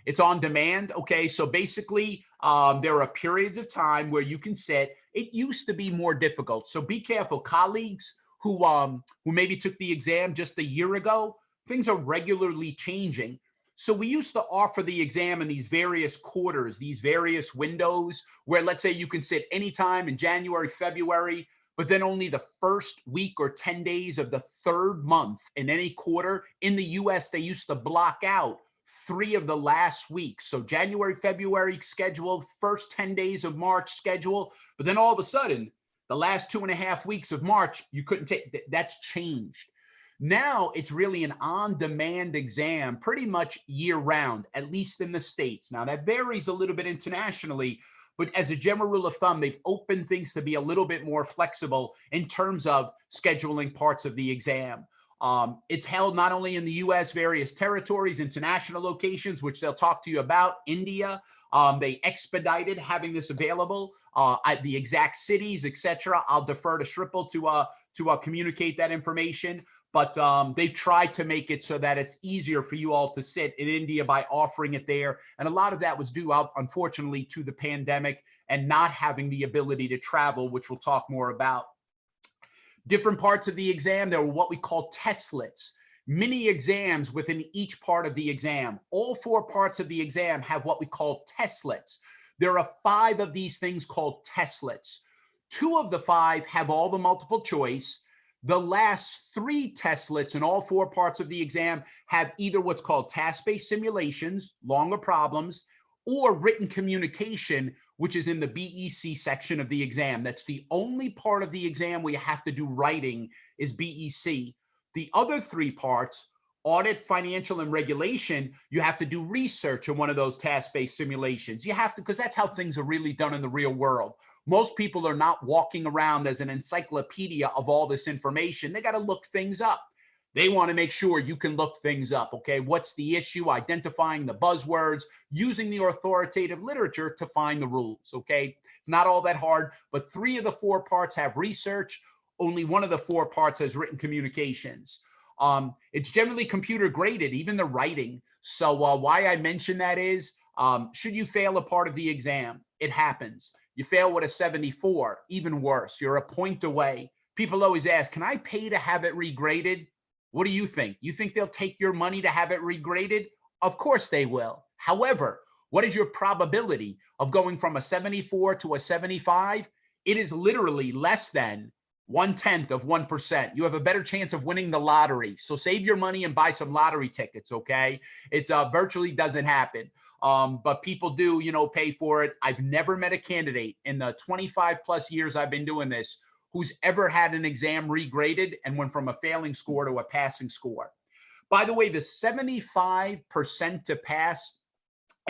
It's on demand. Okay, so basically there are periods of time where you can sit. It used to be more difficult. So be careful. Colleagues who maybe took the exam just a year ago, things are regularly changing. So we used to offer the exam in these various quarters, these various windows where, let's say, you can sit anytime in January, February, but then only the first week or 10 days of the third month in any quarter. In the US, they used to block out 3 of the last weeks. So January, February schedule, first 10 days of March schedule, but then all of a sudden, the last 2.5 weeks of March, you couldn't take. That's changed. Now it's really an on-demand exam pretty much year-round, at least in the States. Now that varies a little bit internationally, but as a general rule of thumb, they've opened things to be a little bit more flexible in terms of scheduling parts of the exam. It's held not only in the US, various territories, international locations, which they'll talk to you about, India. They expedited having this available at the exact cities, etc. I'll defer to Sripal to communicate that information. But they've tried to make it so that it's easier for you all to sit in India by offering it there. And a lot of that was due, unfortunately, to the pandemic and not having the ability to travel, which we'll talk more about. Different parts of the exam, there were what we call testlets, mini exams within each part of the exam. All 4 parts of the exam have what we call testlets. There are 5 of these things called testlets. 2 of the 5 have all the multiple choice. The last 3 testlets in all 4 parts of the exam have either what's called task-based simulations, longer problems, or written communication, which is in the BEC section of the exam. That's the only part of the exam where you have to do writing is BEC. The other 3 parts, audit, financial, and regulation, you have to do research in one of those task-based simulations. You have to, because that's how things are really done in the real world. Most people are not walking around as an encyclopedia of all this information. They got to look things up. They want to make sure you can look things up, okay? What's the issue? Identifying the buzzwords, using the authoritative literature to find the rules, okay? It's not all that hard, but 3 of the 4 parts have research. Only 1 of the 4 parts has written communications. It's generally computer graded, even the writing. So why I mention that is, should you fail a part of the exam, it happens. You fail with a 74, even worse. You're a point away. People always ask, can I pay to have it regraded? What do you think? You think they'll take your money to have it regraded? Of course they will. However, what is your probability of going from a 74 to a 75? It is literally less than 0.1%. You have a better chance of winning the lottery. So save your money and buy some lottery tickets, okay? It virtually doesn't happen. But people do, pay for it. I've never met a candidate in the 25 plus years I've been doing this who's ever had an exam regraded and went from a failing score to a passing score. By the way, the 75% to pass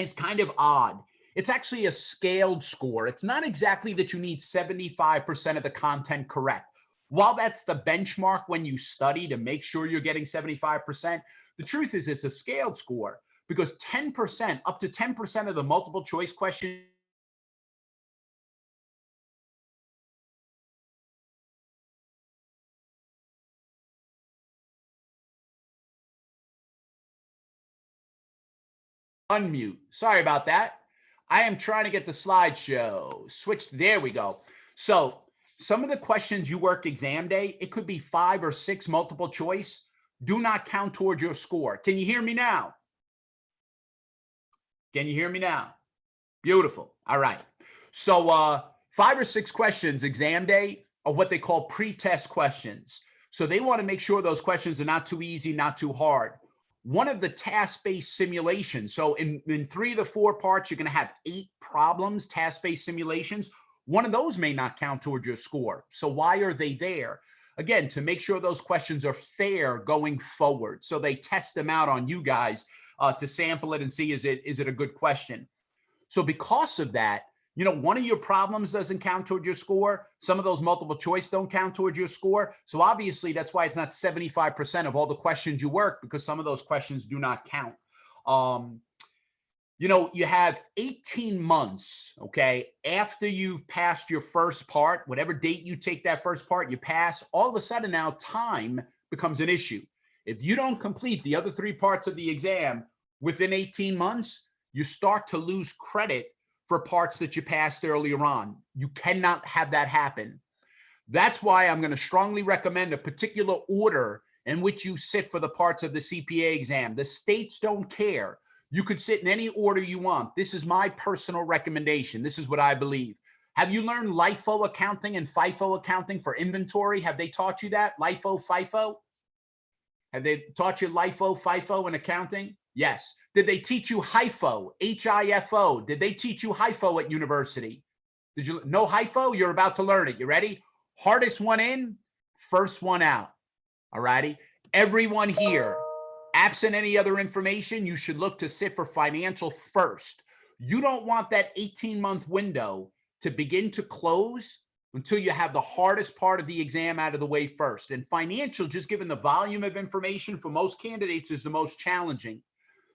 is kind of odd. It's actually a scaled score. It's not exactly that you need 75% of the content correct. While that's the benchmark when you study to make sure you're getting 75%, the truth is it's a scaled score because 10%, up to 10% of the multiple choice questions unmute. Sorry about that. I am trying to get the slideshow switched. There we go. So some of the questions you work exam day, it could be 5 or 6 multiple choice, do not count towards your score. Can you hear me now? Can you hear me now? Beautiful. All right. So 5 or 6 questions exam day are what they call pre-test questions. So they want to make sure those questions are not too easy, not too hard. One of the task-based simulations, so in 3 of the 4 parts, you're going to have 8 problems, task-based simulations. One of those may not count towards your score. So why are they there? Again, to make sure those questions are fair going forward. So they test them out on you guys to sample it and see, is it a good question? So because of that, one of your problems doesn't count towards your score. Some of those multiple choice don't count towards your score. So obviously that's why it's not 75% of all the questions you work, because some of those questions do not count. You have 18 months, okay, after you've passed your first part, whatever date you take that first part, you pass, all of a sudden now time becomes an issue. If you don't complete the other 3 parts of the exam within 18 months, you start to lose credit for parts that you passed earlier on. You cannot have that happen. That's why I'm going to strongly recommend a particular order in which you sit for the parts of the CPA exam. The states don't care. You could sit in any order you want. This is my personal recommendation. This is what I believe. Have you learned LIFO accounting and FIFO accounting for inventory? Have they taught you that? LIFO, FIFO? Have they taught you LIFO, FIFO in accounting? Yes. Did they teach you HIFO, HIFO? Did they teach you HIFO at university? Did you know HIFO? You're about to learn it. You ready? Hardest one in, first one out. All righty. Everyone here, absent any other information, you should look to sit for financial first. You don't want that 18-month window to begin to close until you have the hardest part of the exam out of the way first. And financial, just given the volume of information for most candidates, is the most challenging.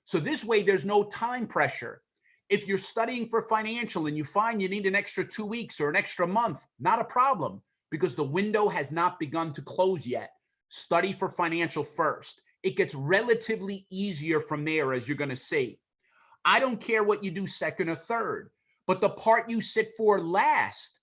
So this way, there's no time pressure. If you're studying for financial and you find you need an extra 2 weeks or an extra month, not a problem, because the window has not begun to close yet. Study for financial first. It gets relatively easier from there, as you're going to see. I don't care what you do second or third, but the part you sit for last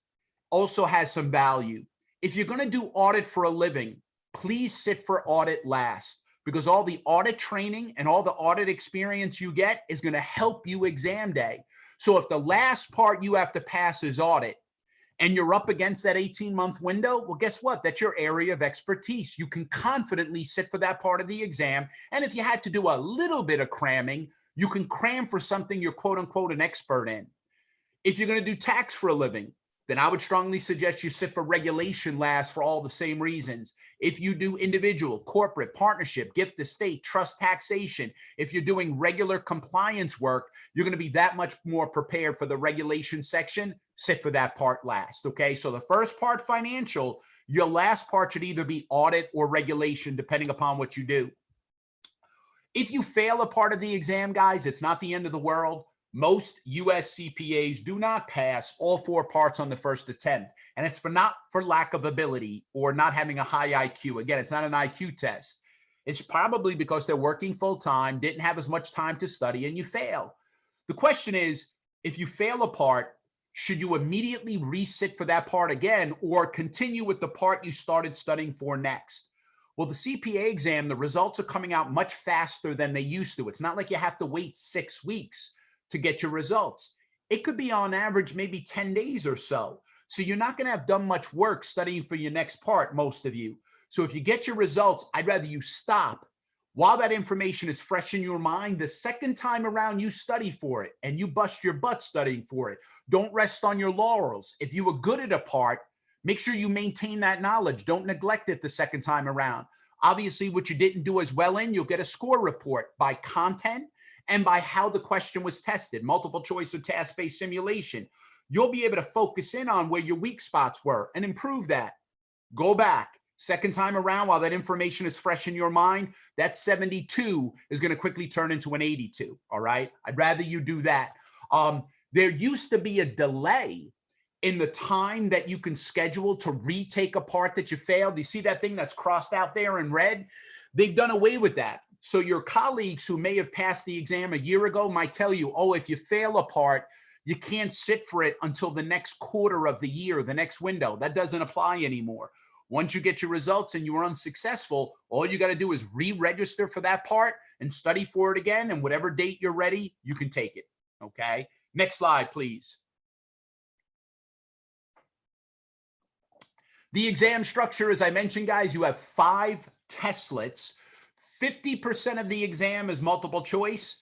also has some value. If you're going to do audit for a living, please sit for audit last, because all the audit training and all the audit experience you get is going to help you exam day. So if the last part you have to pass is audit, and you're up against that 18-month window, well, guess what? That's your area of expertise. You can confidently sit for that part of the exam. And if you had to do a little bit of cramming, you can cram for something you're quote unquote an expert in. If you're going to do tax for a living, then I would strongly suggest you sit for regulation last for all the same reasons. If you do individual, corporate, partnership, gift estate, trust taxation, if you're doing regular compliance work, you're going to be that much more prepared for the regulation section. Sit for that part last, okay? So the first part, financial, your last part should either be audit or regulation, depending upon what you do. If you fail a part of the exam, guys, it's not the end of the world. Most US CPAs do not pass all 4 parts on the first attempt. And it's not for lack of ability or not having a high IQ. Again, it's not an IQ test. It's probably because they're working full time, didn't have as much time to study, and you fail. The question is, if you fail a part, should you immediately resit for that part again or continue with the part you started studying for next? Well, the CPA exam, the results are coming out much faster than they used to. It's not like you have to wait 6 weeks to get your results. It could be on average maybe 10 days or so. So you're not going to have done much work studying for your next part, most of you. So if you get your results, I'd rather you stop while that information is fresh in your mind. The second time around, you study for it and you bust your butt studying for it. Don't rest on your laurels. If you were good at a part, make sure you maintain that knowledge. Don't neglect it the second time around. Obviously, what you didn't do as well in, you'll get a score report by content and by how the question was tested, multiple choice or task-based simulation. You'll be able to focus in on where your weak spots were and improve that. Go back. Second time around, while that information is fresh in your mind, that 72 is going to quickly turn into an 82, all right? I'd rather you do that. There used to be a delay in the time that you can schedule to retake a part that you failed. You see that thing that's crossed out there in red? They've done away with that. So your colleagues who may have passed the exam a year ago might tell you, oh, if you fail a part, you can't sit for it until the next quarter of the year, the next window. That doesn't apply anymore. Once you get your results and you are unsuccessful, all you got to do is re-register for that part and study for it again. And whatever date you're ready, you can take it. Okay. Next slide, please. The exam structure, as I mentioned, guys, you have 5 testlets. 50% of the exam is multiple choice.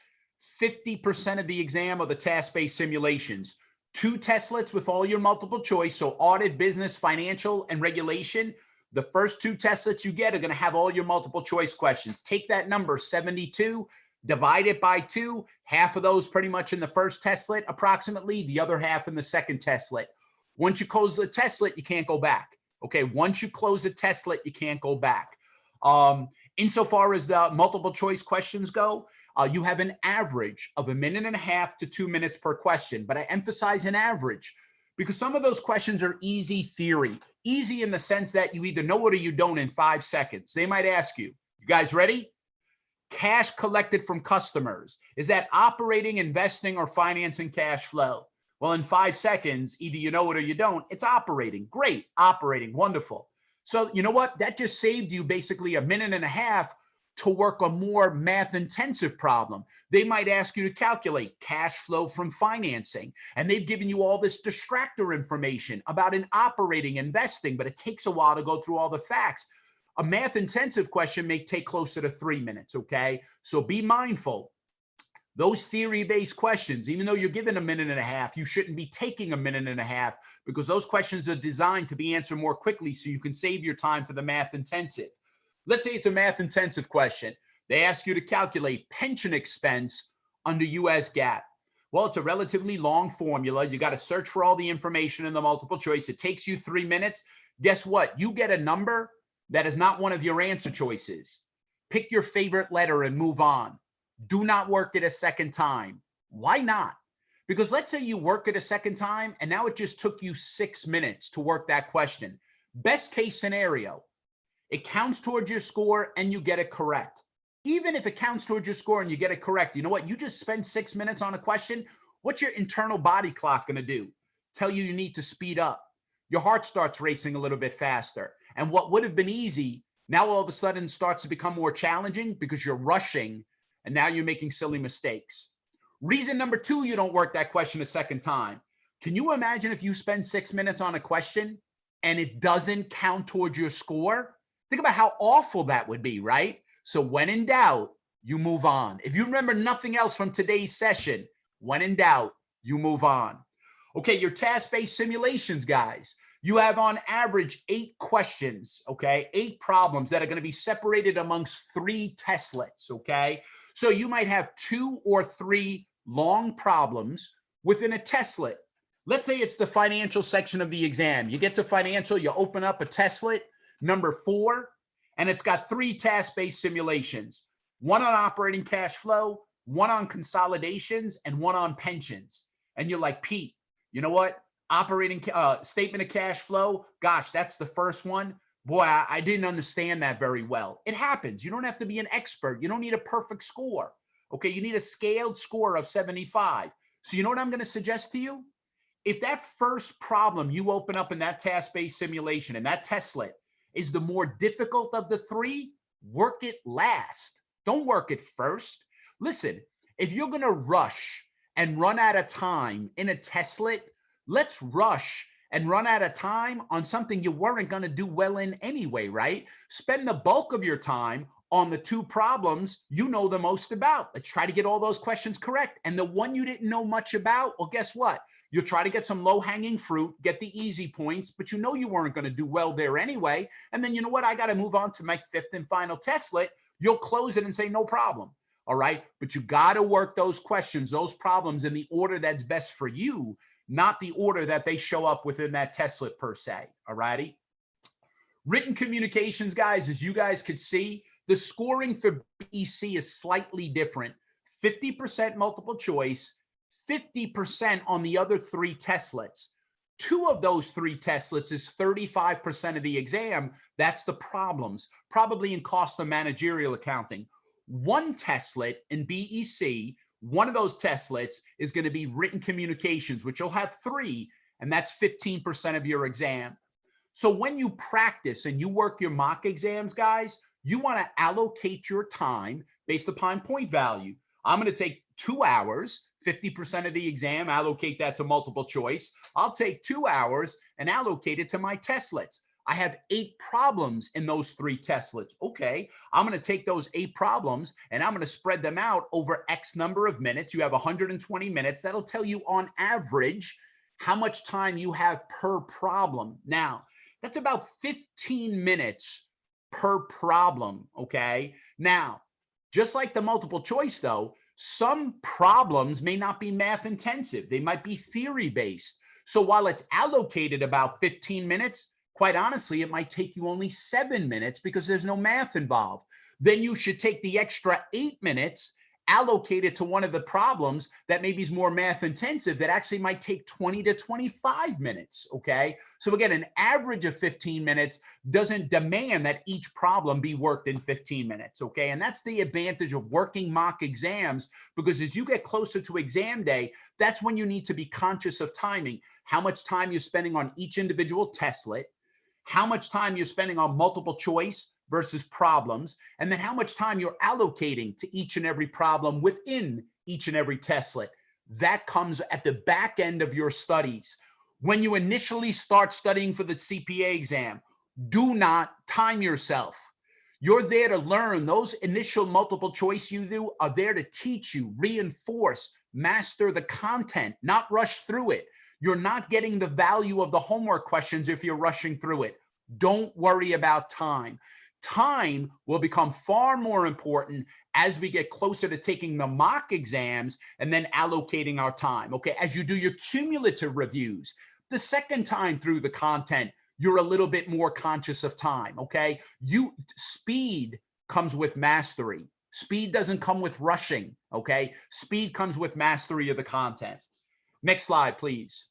50% of the exam are the task-based simulations. 2 testlets with all your multiple choice, so audit, business, financial, and regulation. The first 2 testlets you get are going to have all your multiple choice questions. Take that number, 72, divide it by 2. Half of those pretty much in the first testlet, approximately, the other half in the second testlet. Once you close the testlet, you can't go back. Okay, once you close a testlet, you can't go back. Insofar as the multiple choice questions go, you have an average of 1.5 minutes to 2 minutes per question, but I emphasize an average because some of those questions are easy theory. Easy in the sense that you either know it or you don't in 5 seconds. They might ask you, you guys ready? Cash collected from customers. Is that operating, investing, or financing cash flow? Well, in 5 seconds, either you know it or you don't. It's operating. Great. Operating. Wonderful. So you know what? That just saved you basically a minute and a half to work a more math intensive problem. They might ask you to calculate cash flow from financing, and they've given you all this distractor information about an operating investing, but it takes a while to go through all the facts. A math intensive question may take closer to 3 minutes. Okay. So be mindful. Those theory-based questions, even though you're given a minute and a half, you shouldn't be taking a minute and a half, because those questions are designed to be answered more quickly so you can save your time for the math intensive. Let's say it's a math intensive question. They ask you to calculate pension expense under US GAAP. Well, it's a relatively long formula. You got to search for all the information in the multiple choice. It takes you 3 minutes. Guess what? You get a number that is not one of your answer choices. Pick your favorite letter and move on. Do not work it a second time. Why not? Because let's say you work it a second time and now it just took you 6 minutes to work that question. Best case scenario, it counts towards your score and you get it correct. Even if it counts towards your score and you get it correct, you know what? You just spend 6 minutes on a question. What's your internal body clock going to do? Tell you you need to speed up. Your heart starts racing a little bit faster. And what would have been easy, now all of a sudden starts to become more challenging because you're rushing and now you're making silly mistakes. Reason number 2, you don't work that question a second time. Can you imagine if you spend 6 minutes on a question and it doesn't count towards your score? Think about how awful that would be, right? So when in doubt, you move on. If you remember nothing else from today's session, when in doubt, you move on. Okay, your task-based simulations, guys. You have on average 8 questions, okay? 8 problems that are going to be separated amongst 3 testlets, okay? So you might have 2 or 3 long problems within a testlet. Let's say it's the financial section of the exam. You get to financial, you open up a testlet, number 4, and it's got 3 task-based simulations. 1 on operating cash flow, 1 on consolidations, and 1 on pensions. And you're like, Pete, you know what? Operating statement of cash flow, gosh, that's the first one. Boy, I didn't understand that very well. It happens. You don't have to be an expert. You don't need a perfect score. Okay, you need a scaled score of 75. So you know what I'm going to suggest to you? If that first problem you open up in that task-based simulation and that testlet is the more difficult of the 3, work it last. Don't work it first. Listen, if you're going to rush and run out of time in a testlet, let's rush and run out of time on something you weren't going to do well in anyway, right? Spend the bulk of your time on the 2 problems you know the most about. Let's try to get all those questions correct. And the one you didn't know much about, well, guess what? You'll try to get some low-hanging fruit, get the easy points, but you know you weren't going to do well there anyway. And then you know what? I got to move on to my 5th and final testlet. You'll close it and say, no problem. All right. But you got to work those questions, those problems in the order that's best for you, not the order that they show up within that testlet per se. All righty. Written communications, guys, as you guys could see, the scoring for BEC is slightly different. 50% multiple choice, 50% on the other 3 testlets. 2 of those 3 testlets is 35% of the exam. That's the problems, probably in cost of managerial accounting. 1 testlet in BEC, one of those testlets is going to be written communications, which you'll have 3, and that's 15% of your exam. So when you practice and you work your mock exams, guys, you want to allocate your time based upon point value. I'm going to take 2 hours, 50% of the exam, allocate that to multiple choice. I'll take 2 hours and allocate it to my testlets. I have 8 problems in those 3 testlets. Okay, I'm going to take those 8 problems and I'm going to spread them out over X number of minutes. You have 120 minutes. That'll tell you on average how much time you have per problem. Now, that's about 15 minutes per problem, okay? Now, just like the multiple choice though, some problems may not be math intensive. They might be theory based. So while it's allocated about 15 minutes, quite honestly, it might take you only 7 minutes because there's no math involved. Then you should take the extra 8 minutes allocate it to one of the problems that maybe is more math intensive that actually might take 20 to 25 minutes, okay? So again, an average of 15 minutes doesn't demand that each problem be worked in 15 minutes, okay? And that's the advantage of working mock exams, because as you get closer to exam day, that's when you need to be conscious of timing, how much time you're spending on each individual testlet, how much time you're spending on multiple choice versus problems, and then how much time you're allocating to each and every problem within each and every testlet. That comes at the back end of your studies. When you initially start studying for the CPA exam, do not time yourself. You're there to learn. Those initial multiple choice you do are there to teach you, reinforce, master the content, not rush through it. You're not getting the value of the homework questions if you're rushing through it. Don't worry about time. Time will become far more important as we get closer to taking the mock exams and then allocating our time. Okay, as you do your cumulative reviews, the second time through the content, you're a little bit more conscious of time. Okay, speed comes with mastery. Speed doesn't come with rushing. Okay, speed comes with mastery of the content. Next slide, please.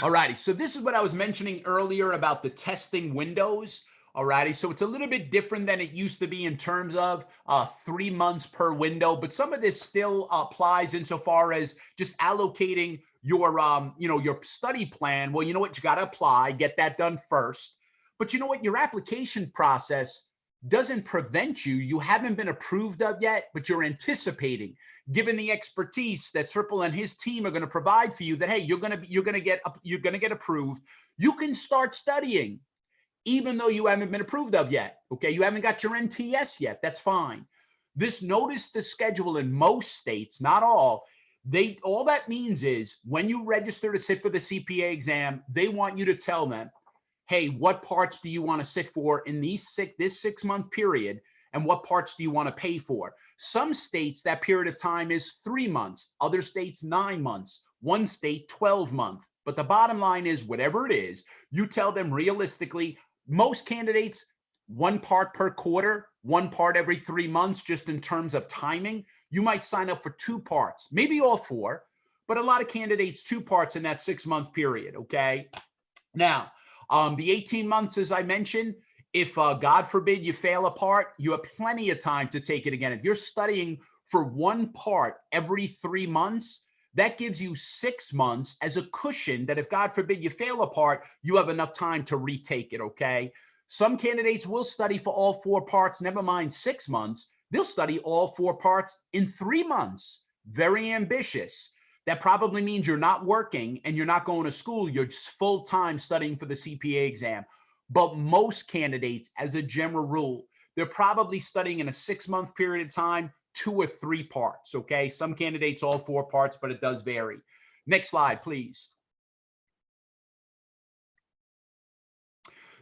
All righty, so this is what I was mentioning earlier about the testing windows. All righty, so it's a little bit different than it used to be in terms of 3 months per window, but some of this still applies insofar as just allocating your, your study plan. Well, you know what, you got to apply, get that done first. But you know what, your application process doesn't prevent you. You haven't been approved of yet, but you're anticipating, given the expertise that Sripal and his team are going to provide for you, that hey, you're going to get approved. You can start studying, even though you haven't been approved of yet. Okay, you haven't got your NTS yet. That's fine. This notice to schedule in most states, not all. All that means is when you register to sit for the CPA exam, they want you to tell them, hey, what parts do you want to sit for in this 6-month period, and what parts do you want to pay for? Some states, that period of time is 3 months. Other states, 9 months. One state, 12 months. But the bottom line is, whatever it is, you tell them realistically, most candidates, 1 part per quarter, 1 part every 3 months, just in terms of timing. You might sign up for 2 parts, maybe all 4, but a lot of candidates, 2 parts in that 6-month period, okay? Now, the 18 months, as I mentioned, if God forbid you fail a part, you have plenty of time to take it again. If you're studying for 1 part every 3 months, that gives you 6 months as a cushion that if God forbid you fail a part, you have enough time to retake it, okay? Some candidates will study for all 4 parts, never mind 6 months. They'll study all 4 parts in 3 months. Very ambitious. That probably means you're not working and you're not going to school. You're just full-time studying for the CPA exam. But most candidates, as a general rule, they're probably studying in a 6-month period of time, 2 or 3 parts, okay? Some candidates, all 4 parts, but it does vary. Next slide, please.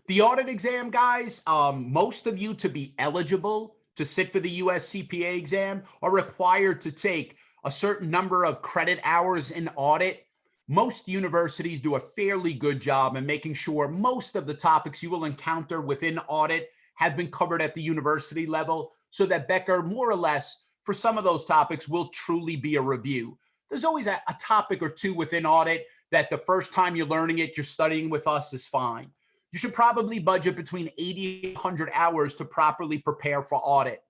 The audit exam, guys, most of you, to be eligible to sit for the US CPA exam, are required to take a certain number of credit hours in audit. Most universities do a fairly good job in making sure most of the topics you will encounter within audit have been covered at the university level, so that Becker, more or less, for some of those topics will truly be a review. There's always a topic or 2 within audit that the first time you're learning it, you're studying with us, is fine. You should probably budget between 80 and 100 hours to properly prepare for audit.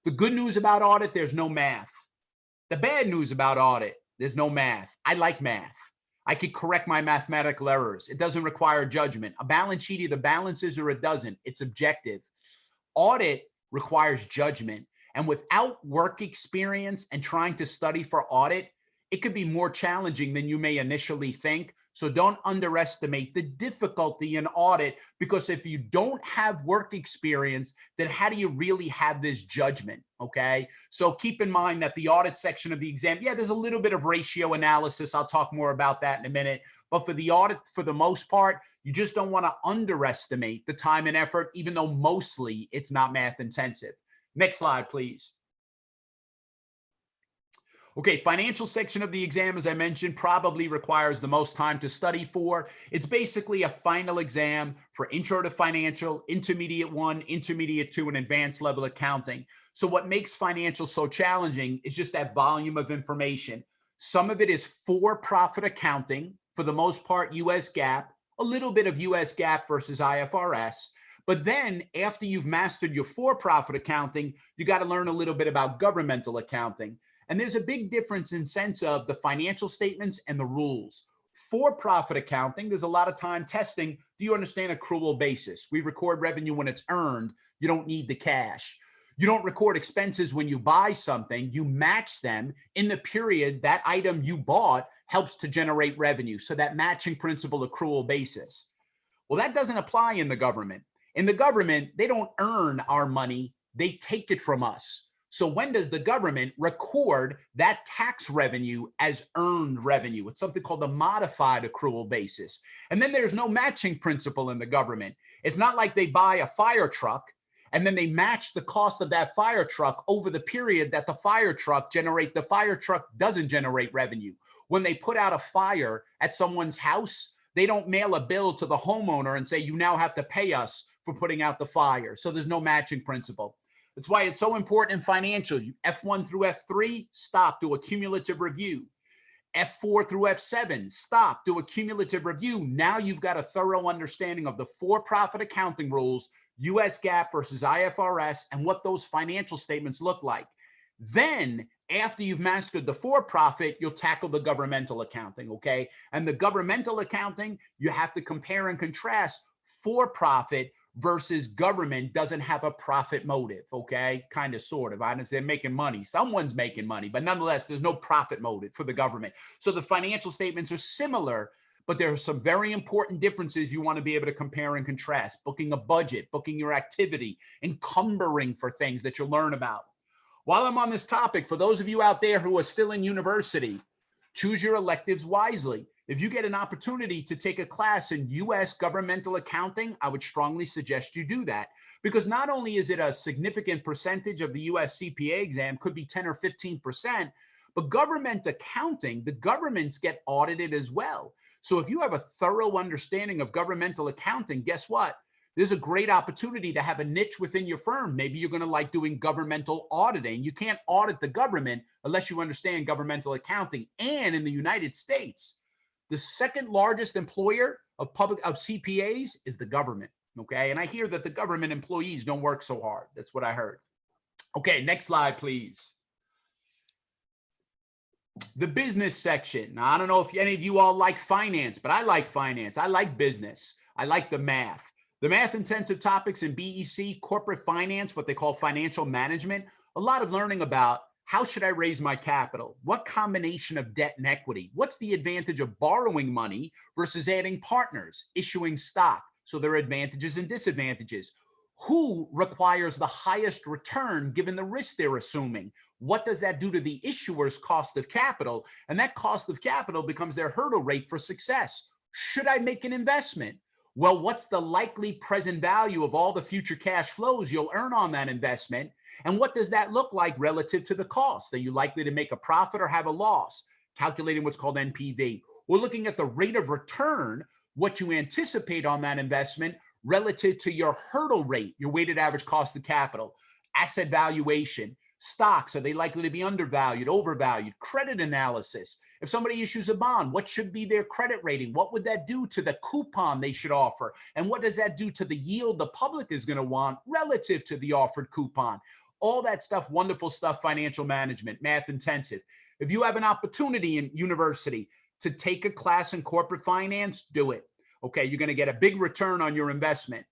The good news about audit, there's no math. The bad news about audit, there's no math. I like math. I could correct my mathematical errors. It doesn't require judgment. A balance sheet either balances or it doesn't. It's objective. Audit requires judgment. And without work experience and trying to study for audit, it could be more challenging than you may initially think. So don't underestimate the difficulty in audit, because if you don't have work experience, then how do you really have this judgment? Okay. So keep in mind that the audit section of the exam, yeah, there's a little bit of ratio analysis. I'll talk more about that in a minute. But for the audit, for the most part, you just don't want to underestimate the time and effort, even though mostly it's not math intensive. Next slide, please. Okay, financial section of the exam, as I mentioned, probably requires the most time to study for. It's basically a final exam for Intro to Financial, Intermediate 1, Intermediate 2, and Advanced Level Accounting. So what makes financial so challenging is just that volume of information. Some of it is for-profit accounting, for the most part US GAAP, a little bit of US GAAP versus IFRS. But then after you've mastered your for-profit accounting, you got to learn a little bit about governmental accounting. And there's a big difference in sense of the financial statements and the rules. For-profit accounting, there's a lot of time testing. Do you understand accrual basis? We record revenue when it's earned. You don't need the cash. You don't record expenses when you buy something. You match them in the period that item you bought helps to generate revenue. So that matching principle accrual basis. Well, that doesn't apply in the government. In the government, they don't earn our money. They take it from us. So when does the government record that tax revenue as earned revenue? It's something called the modified accrual basis. And then there's no matching principle in the government. It's not like they buy a fire truck and then they match the cost of that fire truck over the period that the fire truck doesn't generate revenue. When they put out a fire at someone's house, they don't mail a bill to the homeowner and say, you now have to pay us for putting out the fire. So there's no matching principle. That's why it's so important in financial. F1 through F3, stop, do a cumulative review. F4 through F7, stop, do a cumulative review. Now you've got a thorough understanding of the for-profit accounting rules, US GAAP versus IFRS, and what those financial statements look like. Then, after you've mastered the for-profit, you'll tackle the governmental accounting, okay? And the governmental accounting, you have to compare and contrast for-profit versus government doesn't have a profit motive, okay? Kind of, sort of. They're making money. Someone's making money, but nonetheless, there's no profit motive for the government. So the financial statements are similar, but there are some very important differences you want to be able to compare and contrast. Booking a budget, booking your activity, encumbering for things that you'll learn about. While I'm on this topic, for those of you out there who are still in university, choose your electives wisely. If you get an opportunity to take a class in US governmental accounting, I would strongly suggest you do that, because not only is it a significant percentage of the US CPA exam, could be 10 or 15%, but government accounting, the governments get audited as well. So if you have a thorough understanding of governmental accounting, guess what? There's a great opportunity to have a niche within your firm. Maybe you're going to like doing governmental auditing. You can't audit the government unless you understand governmental accounting. And in the United States, the second largest employer of CPAs is the government, okay? And I hear that the government employees don't work so hard. That's what I heard. Okay, next slide, please. The business section. Now, I don't know if any of you all like finance, but I like finance. I like business. I like the math. The math-intensive topics in BEC, corporate finance, what they call financial management, a lot of learning about how should I raise my capital? What combination of debt and equity? What's the advantage of borrowing money versus adding partners, issuing stock? So there are advantages and disadvantages. Who requires the highest return given the risk they're assuming? What does that do to the issuer's cost of capital? And that cost of capital becomes their hurdle rate for success. Should I make an investment? Well, what's the likely present value of all the future cash flows you'll earn on that investment? And what does that look like relative to the cost? Are you likely to make a profit or have a loss? Calculating what's called NPV. We're looking at the rate of return, what you anticipate on that investment relative to your hurdle rate, your weighted average cost of capital. Asset valuation. Stocks, are they likely to be undervalued, overvalued? Credit analysis. If somebody issues a bond, what should be their credit rating? What would that do to the coupon they should offer? And what does that do to the yield the public is going to want relative to the offered coupon? All that stuff, wonderful stuff, financial management, math intensive. If you have an opportunity in university to take a class in corporate finance, do it. Okay, you're going to get a big return on your investment.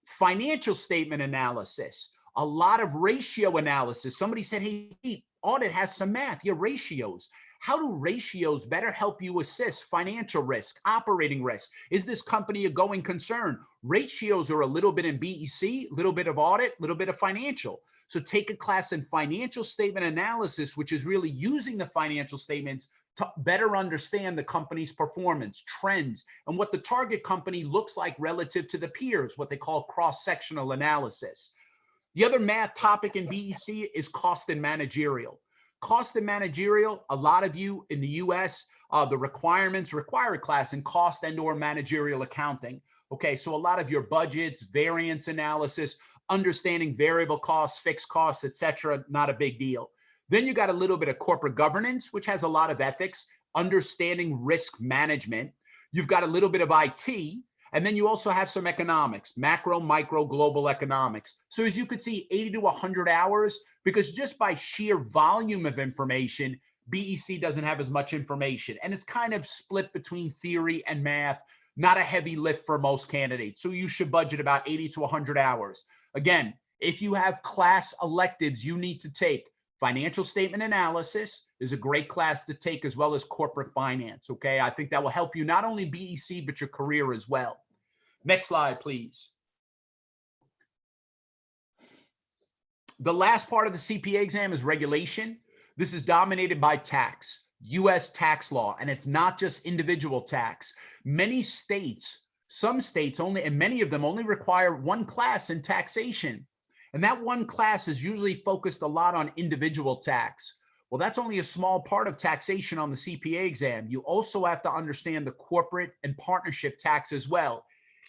Financial statement analysis, a lot of ratio analysis. Somebody said, hey, audit has some math, your ratios. How do ratios better help you assess financial risk, operating risk? Is this company a going concern? Ratios are a little bit in BEC, a little bit of audit, a little bit of financial. So take a class in financial statement analysis, which is really using the financial statements to better understand the company's performance, trends, and what the target company looks like relative to the peers, what they call cross-sectional analysis. The other math topic in BEC is cost and managerial. Cost and managerial, a lot of you in the US, the requirements require a class in cost and or managerial accounting. Okay, so a lot of your budgets, variance analysis, understanding variable costs, fixed costs, etc., not a big deal. Then you got a little bit of corporate governance, which has a lot of ethics, understanding risk management. You've got a little bit of IT, and then you also have some economics, macro, micro, global economics. So as you could see, 80 to 100 hours, because just by sheer volume of information, BEC doesn't have as much information. And it's kind of split between theory and math, not a heavy lift for most candidates. So you should budget about 80 to 100 hours. Again, if you have class electives you need to take, financial statement analysis is a great class to take, as well as corporate finance. Okay, I think that will help you not only BEC, but your career as well. Next slide, please. The last part of the CPA exam is regulation. This is dominated by tax, US tax law, and it's not just individual tax. Many states, some states only, and many of them only require one class in taxation. And that one class is usually focused a lot on individual tax. Well, that's only a small part of taxation on the CPA exam. You also have to understand the corporate and partnership tax as well,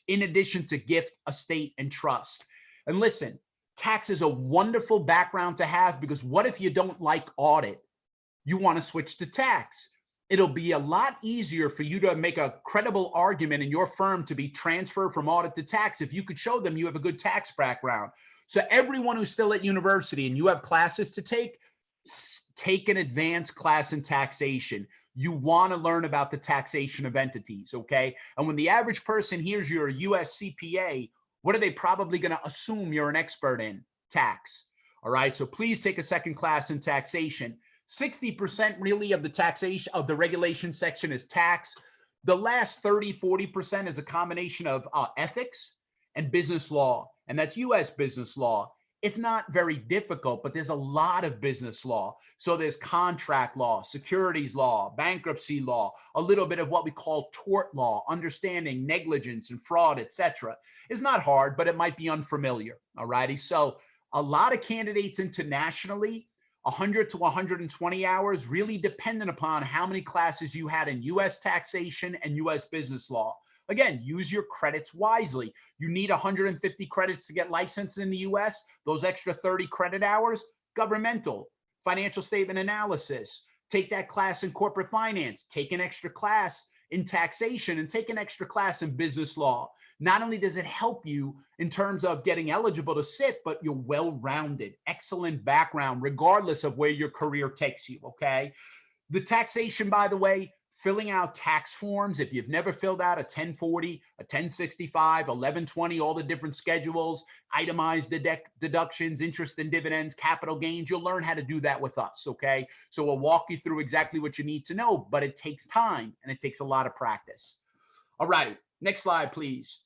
in addition to gift, estate, and trust. And listen, tax is a wonderful background to have, because what if you don't like audit? You want to switch to tax. It'll be a lot easier for you to make a credible argument in your firm to be transferred from audit to tax if you could show them you have a good tax background. So everyone who's still at university and you have classes to take an advanced class in taxation. You want to learn about the taxation of entities, okay? And when the average person hears you're a US CPA, what are they probably going to assume you're an expert in? Tax. All right, so please take a second class in taxation. 60% really of the taxation of the regulation section is tax. The last 30-40% is a combination of ethics and business law, and that's US business law. It's not very difficult, but there's a lot of business law. So there's contract law, securities law, bankruptcy law, a little bit of what we call tort law, understanding negligence and fraud, etc. It's not hard, but it might be unfamiliar. All righty. So a lot of candidates internationally, 100 to 120 hours, really dependent upon how many classes you had in US taxation and US business law. Again, use your credits wisely. You need 150 credits to get licensed in the US. Those extra 30 credit hours, governmental, financial statement analysis. Take that class in corporate finance. Take an extra class in taxation and take an extra class in business law. Not only does it help you in terms of getting eligible to sit, but you're well-rounded, excellent background, regardless of where your career takes you, okay? The taxation, by the way, filling out tax forms, if you've never filled out a 1040, a 1065, 1120, all the different schedules, itemized deductions, interest and dividends, capital gains, you'll learn how to do that with us, okay? So we'll walk you through exactly what you need to know, but it takes time and it takes a lot of practice. All right, next slide, please.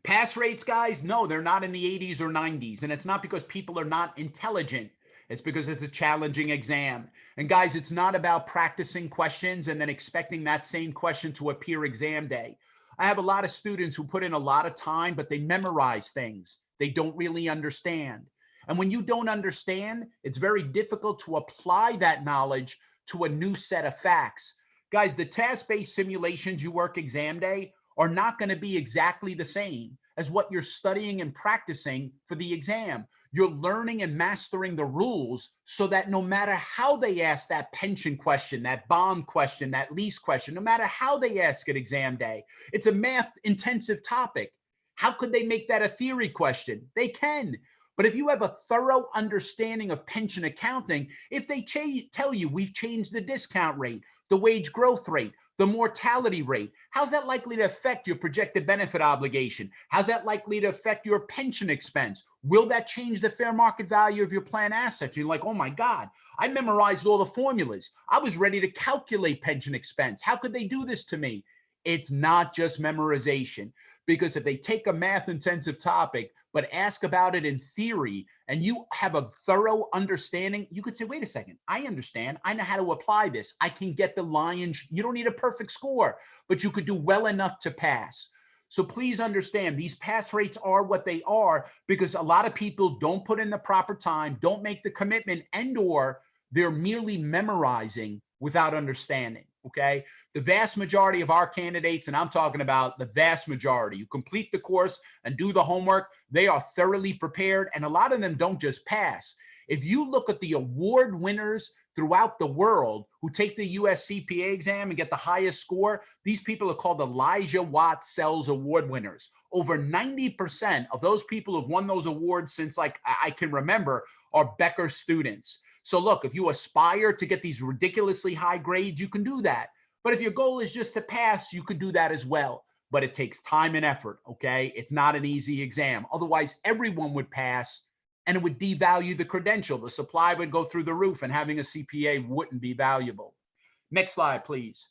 Pass rates, guys, no, they're not in the 80s or 90s, and it's not because people are not intelligent. It's because it's a challenging exam. And guys, it's not about practicing questions and then expecting that same question to appear exam day. I have a lot of students who put in a lot of time, but they memorize things they don't really understand. And when you don't understand, it's very difficult to apply that knowledge to a new set of facts. Guys, the task-based simulations you work exam day are not going to be exactly the same as what you're studying and practicing for the exam. You're learning and mastering the rules so that no matter how they ask that pension question, that bond question, that lease question, no matter how they ask it exam day, it's a math intensive topic. How could they make that a theory question? They can. But if you have a thorough understanding of pension accounting, if they tell you we've changed the discount rate, the wage growth rate, the mortality rate, how's that likely to affect your projected benefit obligation? How's that likely to affect your pension expense? Will that change the fair market value of your plan assets? You're like, oh my God, I memorized all the formulas. I was ready to calculate pension expense. How could they do this to me? It's not just memorization, because if they take a math intensive topic, but ask about it in theory, and you have a thorough understanding, you could say, wait a second, I understand. I know how to apply this. I can get the lion's, you don't need a perfect score, but you could do well enough to pass. So please understand, these pass rates are what they are because a lot of people don't put in the proper time, don't make the commitment, and or they're merely memorizing without understanding. Okay. The vast majority of our candidates, and I'm talking about the vast majority, who complete the course and do the homework, they are thoroughly prepared. And a lot of them don't just pass. If you look at the award winners throughout the world who take the US CPA exam and get the highest score, these people are called Elijah Watt Sells Award winners. Over 90% of those people who've won those awards since like I can remember are Becker students. So look, if you aspire to get these ridiculously high grades, you can do that. But if your goal is just to pass, you could do that as well. But it takes time and effort, okay? It's not an easy exam. Otherwise, everyone would pass and it would devalue the credential. The supply would go through the roof and having a CPA wouldn't be valuable. Next slide, please.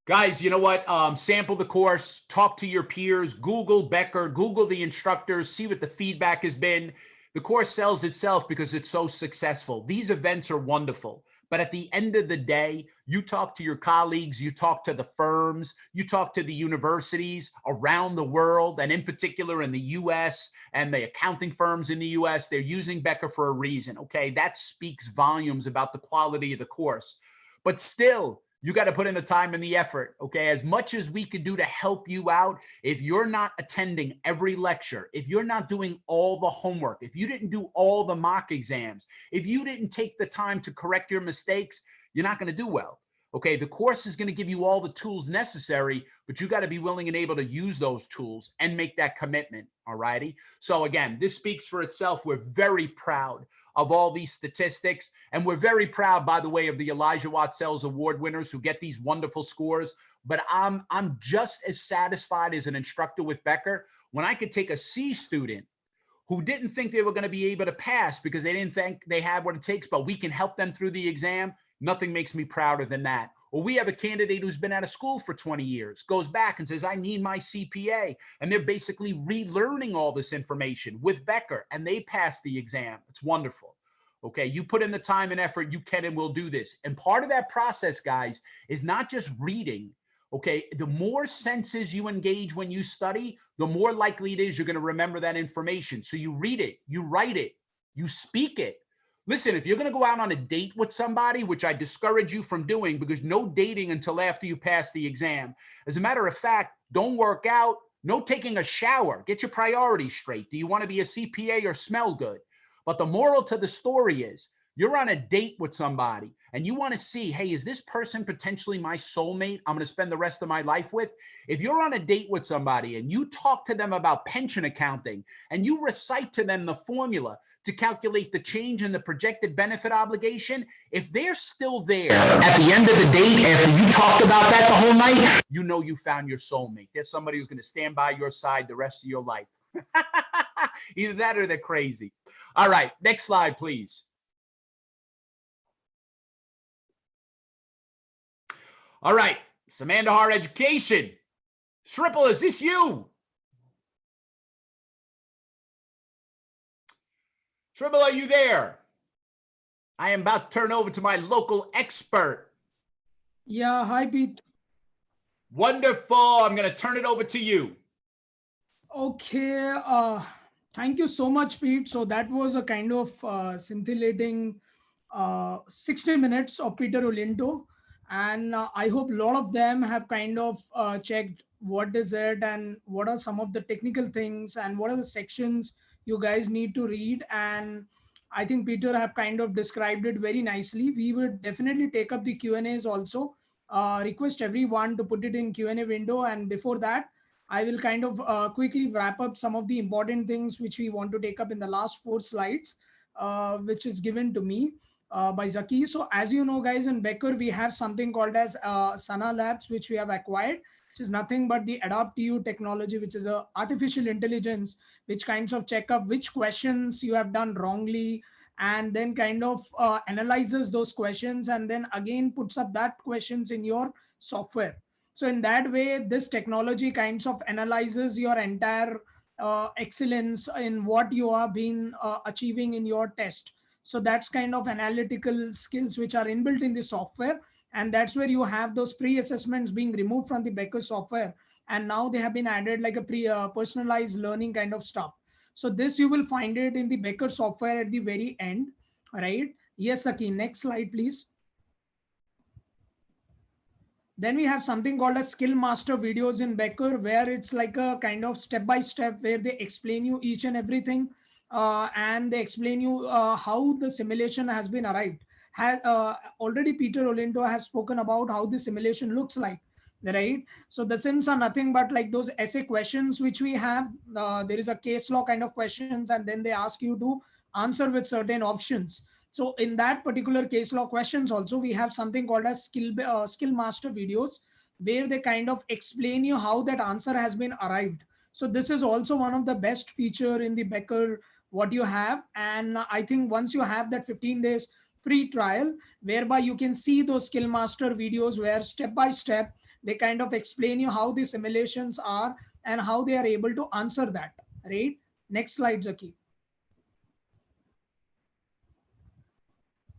Guys, you know what? Sample the course, talk to your peers, Google Becker, Google the instructors, see what the feedback has been. The course sells itself because it's so successful. These events are wonderful. But at the end of the day, you talk to your colleagues, you talk to the firms, you talk to the universities around the world, and in particular in the US and the accounting firms in the US, they're using Becker for a reason, okay? That speaks volumes about the quality of the course. But still, you got to put in the time and the effort, okay? As much as we could do to help you out, if you're not attending every lecture, if you're not doing all the homework, if you didn't do all the mock exams, if you didn't take the time to correct your mistakes, you're not going to do well, okay? The course is going to give you all the tools necessary, but you got to be willing and able to use those tools and make that commitment, all righty? So again, this speaks for itself. We're very proud of all these statistics. And we're very proud, by the way, of the Elijah Watt Sells Award winners who get these wonderful scores. But I'm just as satisfied as an instructor with Becker when I could take a C student who didn't think they were going to be able to pass because they didn't think they had what it takes, but we can help them through the exam. Nothing makes me prouder than that. Or we have a candidate who's been out of school for 20 years, goes back and says, I need my CPA. And they're basically relearning all this information with Becker and they pass the exam. It's wonderful. Okay, you put in the time and effort, you can and will do this. And part of that process, guys, is not just reading. Okay, the more senses you engage when you study, the more likely it is you're going to remember that information. So you read it, you write it, you speak it. Listen, if you're going to go out on a date with somebody, which I discourage you from doing because no dating until after you pass the exam. As a matter of fact, don't work out, no taking a shower, get your priorities straight. Do you want to be a CPA or smell good? But the moral to the story is you're on a date with somebody and you want to see, hey, is this person potentially my soulmate I'm going to spend the rest of my life with? If you're on a date with somebody and you talk to them about pension accounting and you recite to them the formula to calculate the change in the projected benefit obligation, if they're still there at the end of the date after you talked about that the whole night, you know you found your soulmate. There's somebody who's going to stand by your side the rest of your life. Either that or they're crazy. All right, next slide, please. All right, Simandhar Education. Sripal, is this you? Sripal, are you there? I am about to turn over to my local expert. Yeah, hi, Pete. Wonderful. I'm going to turn it over to you. Okay. Thank you so much, Pete. So that was a kind of scintillating 60 minutes of Peter Olinto. And I hope a lot of them have kind of checked what is it and what are some of the technical things and what are the sections you guys need to read. And I think Peter have kind of described it very nicely. We would definitely take up the Q&As also. Request everyone to put it in Q&A window. And before that, I will kind of quickly wrap up some of the important things which we want to take up in the last 4 slides, which is given to me by Zaki. So as you know, guys, in Becker, we have something called as Sana Labs, which we have acquired, which is nothing but the Adapt to You technology, which is a artificial intelligence, which kinds of check up which questions you have done wrongly, and then kind of analyzes those questions and then again puts up that questions in your software. So in that way, this technology kinds of analyzes your entire excellence in what you are been achieving in your test. So that's kind of analytical skills which are inbuilt in the software. And that's where you have those pre-assessments being removed from the Becker software. And now they have been added like a personalized learning kind of stuff. So this you will find it in the Becker software at the very end, right? Yes, Saki, next slide, please. Then we have something called a skill master videos in Becker, where it's like a kind of step by step where they explain you each and everything, and they explain you how the simulation has been arrived. Already Peter Olinto has spoken about how the simulation looks like, right? So the sims are nothing but like those essay questions which we have. There is a case law kind of questions, and then they ask you to answer with certain options. So in that particular case law questions also, we have something called as skill master videos, where they kind of explain you how that answer has been arrived. So this is also one of the best feature in the Becker what you have. And I think once you have that 15 days free trial, whereby you can see those skill master videos where step by step they kind of explain you how the simulations are and how they are able to answer that, right? Next slide, Zaki.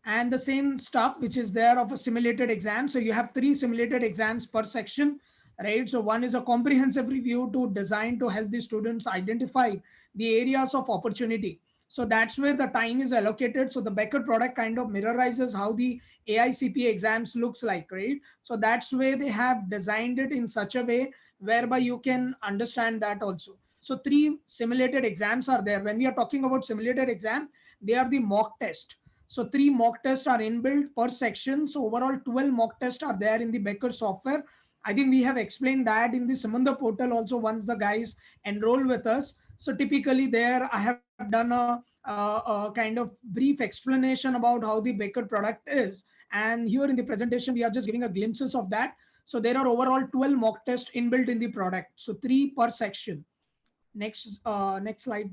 And the same stuff which is there of a simulated exam. So you have 3 simulated exams per section, right? So one is a comprehensive review to design to help the students identify the areas of opportunity. So that's where the time is allocated. So the Becker product kind of mirrorizes how the AI CPA exams looks like, right? So that's where they have designed it in such a way whereby you can understand that also. So 3 simulated exams are there. When we are talking about simulated exam, they are the mock test. So 3 mock tests are inbuilt per section. So overall 12 mock tests are there in the Becker software. I think we have explained that in the Simandhar portal also once the guys enroll with us. So typically there I have done a kind of brief explanation about how the Becker product is. And here in the presentation, we are just giving a glimpses of that. So there are overall 12 mock tests inbuilt in the product. So 3 per section. Next slide.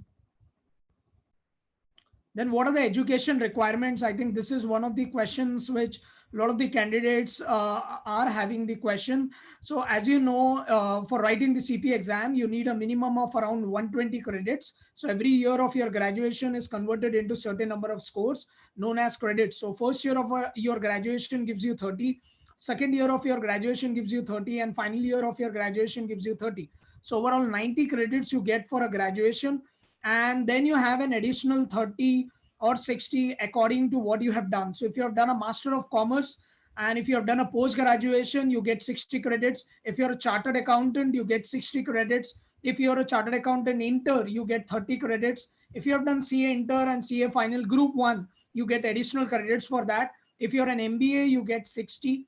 Then what are the education requirements? I think this is one of the questions which a lot of the candidates are having the question. So as you know, for writing the CPA exam, you need a minimum of around 120 credits. So every year of your graduation is converted into certain number of scores known as credits. So first year of your graduation gives you 30. Second year of your graduation gives you 30, and final year of your graduation gives you 30. So overall 90 credits you get for a graduation, and then you have an additional 30 or 60 according to what you have done. So if you have done a Master of Commerce, and if you have done a post graduation, you get 60 credits. If you're a chartered accountant, you get 60 credits. If you're a chartered accountant inter, you get 30 credits. If you have done CA inter and CA final group 1, you get additional credits for that. If you're an MBA, you get 60,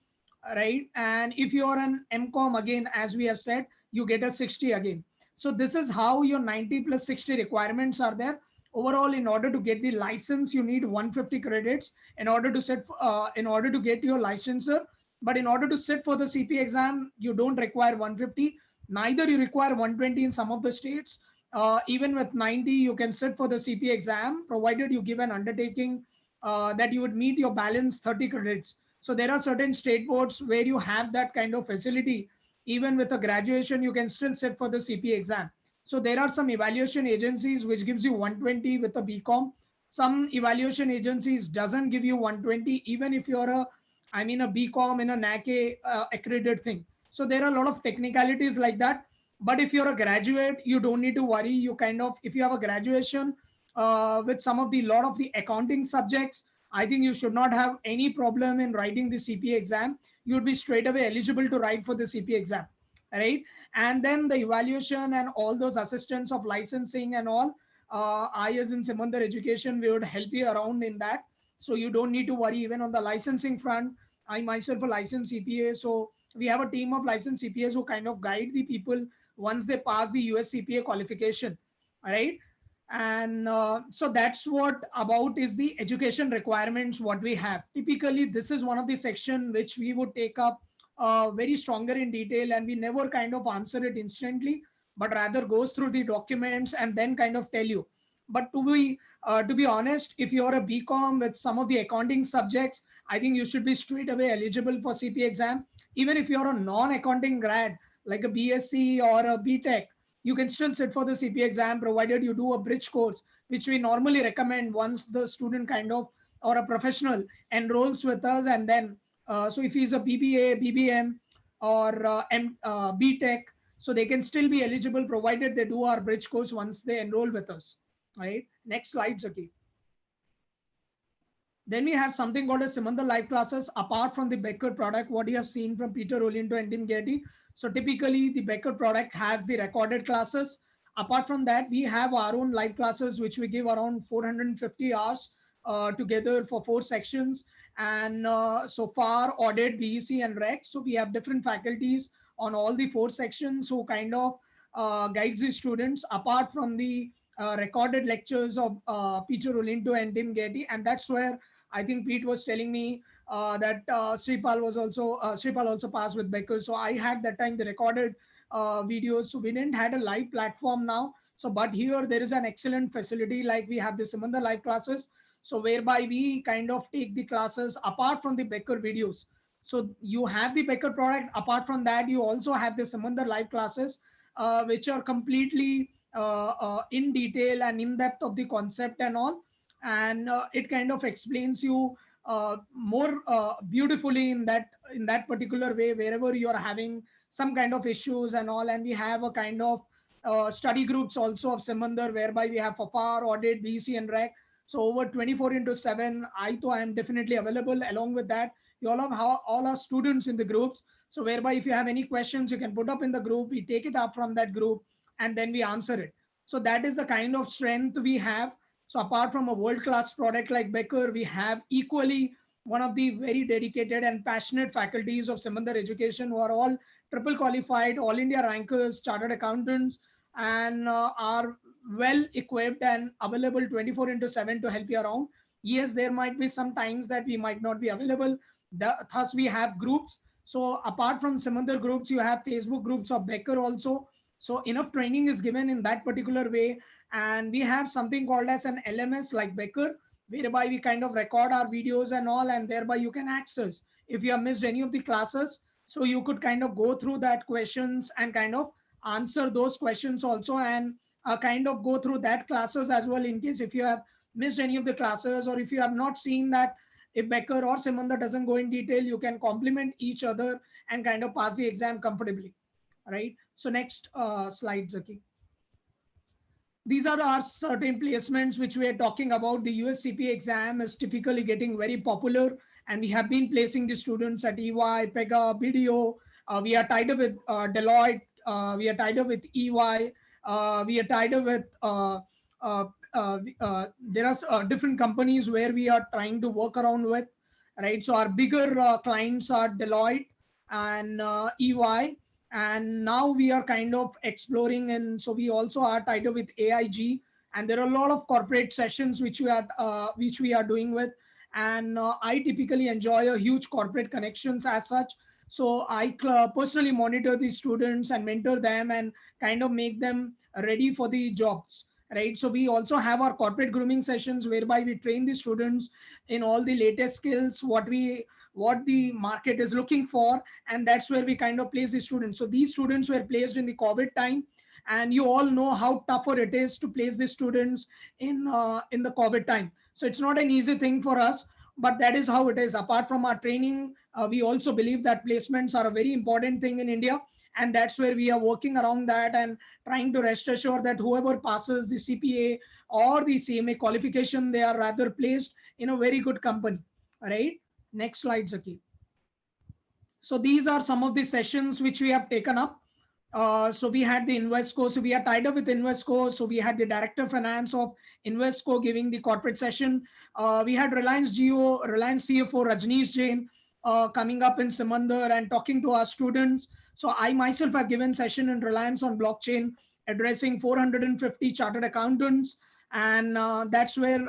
right? And if you're an MCOM, again, as we have said, you get a 60 again. So this is how your 90 plus 60 requirements are there. Overall, in order to get the license, you need 150 credits in order to in order to get your licensure. But in order to sit for the CPA exam, you don't require 150. Neither you require 120 in some of the states. Even with 90, you can sit for the CPA exam, provided you give an undertaking that you would meet your balance 30 credits. So there are certain state boards where you have that kind of facility. Even with a graduation, you can still sit for the CPA exam. So there are some evaluation agencies which gives you 120 with a BCom. Some evaluation agencies doesn't give you 120, even if you're a BCom in a NACA accredited thing. So there are a lot of technicalities like that. But if you're a graduate, you don't need to worry. You kind of, if you have a graduation with some of the lot of the accounting subjects, I think you should not have any problem in writing the CPA exam. You would be straight away eligible to write for the CPA exam, right? And then the evaluation and all those assistants of licensing and all, I as in Simandhar Education, we would help you around in that. So you don't need to worry even on the licensing front. I myself a licensed CPA. So we have a team of licensed CPAs who kind of guide the people once they pass the US CPA qualification, right? And so that's what about is the education requirements what we have. Typically this is one of the section which we would take up very stronger in detail, and we never kind of answer it instantly, but rather goes through the documents and then kind of tell you. But to be honest, if you're a BCom with some of the accounting subjects, I think you should be straight away eligible for CPA exam. Even if you're a non-accounting grad like a BSc or a BTech, you can still sit for the CPA exam, provided you do a bridge course, which we normally recommend once the student kind of, or a professional enrolls with us. And then, so if he's a BBA, BBM, or BTech, so they can still be eligible provided they do our bridge course once they enroll with us, right? Next slide, Zaki. Then we have something called as Simandhar live classes. Apart from the Becker product, what you have seen from Peter Olinto and Tim Getty. So typically the Becker product has the recorded classes. Apart from that, we have our own live classes, which we give around 450 hours together for 4 sections. And so far audit, BEC and rec. So we have different faculties on all the 4 sections who kind of guides the students apart from the recorded lectures of Peter Olinto and Tim Getty. And that's where I think Pete was telling me that Sripal also passed with Becker. So I had that time the recorded videos. So we didn't had a live platform now. So, but here there is an excellent facility, like we have the Simandhar live classes. So whereby we kind of take the classes apart from the Becker videos. So you have the Becker product. Apart from that, you also have the Simandhar live classes, which are completely in detail and in depth of the concept and all. And it kind of explains you more beautifully in that particular way, wherever you are having some kind of issues and all. And we have a kind of study groups also of Simandhar, whereby we have FAR, audit, BC and rec. So over 24/7, I am definitely available. Along with that, you all have all our students in the groups. So whereby if you have any questions, you can put up in the group. We take it up from that group and then we answer it. So that is the kind of strength we have. So apart from a world-class product like Becker, we have equally one of the very dedicated and passionate faculties of Simandhar Education, who are all triple qualified, all India rankers, chartered accountants, and are well equipped and available 24/7 to help you around. Yes, there might be some times that we might not be available. Thus, we have groups. So apart from Simandhar groups, you have Facebook groups of Becker also. So enough training is given in that particular way. And we have something called as an LMS like Becker, whereby we kind of record our videos and all, and thereby you can access if you have missed any of the classes. So you could kind of go through that questions and kind of answer those questions also, and kind of go through that classes as well, in case if you have missed any of the classes, or if you have not seen that, if Becker or Simandhar doesn't go in detail, you can complement each other and kind of pass the exam comfortably, right? So next slide, Zaki. These are our certain placements which we are talking about. The US CPA exam is typically getting very popular, and we have been placing the students at EY, PEGA, BDO. We are tied up with Deloitte. We are tied up with EY. We are tied up with, there are different companies where we are trying to work around with, right? So our bigger clients are Deloitte and EY. And now we are kind of exploring, and so we also are tied up with AIG, and there are a lot of corporate sessions which we are doing with. And I typically enjoy a huge corporate connections as such. So I personally monitor the students and mentor them and kind of make them ready for the jobs, right? So we also have our corporate grooming sessions, whereby we train the students in all the latest skills, what the market is looking for, and that's where we kind of place the students. So these students were placed in the COVID time, and you all know how tougher it is to place the students in the COVID time. So it's not an easy thing for us, but that is how it is. Apart from our training, we also believe that placements are a very important thing in India, and that's where we are working around that and trying to rest assured that whoever passes the CPA or the CMA qualification, they are rather placed in a very good company, right? Next slide, Zaki. So these are some of the sessions which we have taken up. So we had the Invesco. So we are tied up with Invesco. So we had the Director of Finance of Invesco giving the corporate session. We had Reliance CFO Rajneesh Jain coming up in Simandhar and talking to our students. So I myself have given session in Reliance on blockchain, addressing 450 chartered accountants. And that's where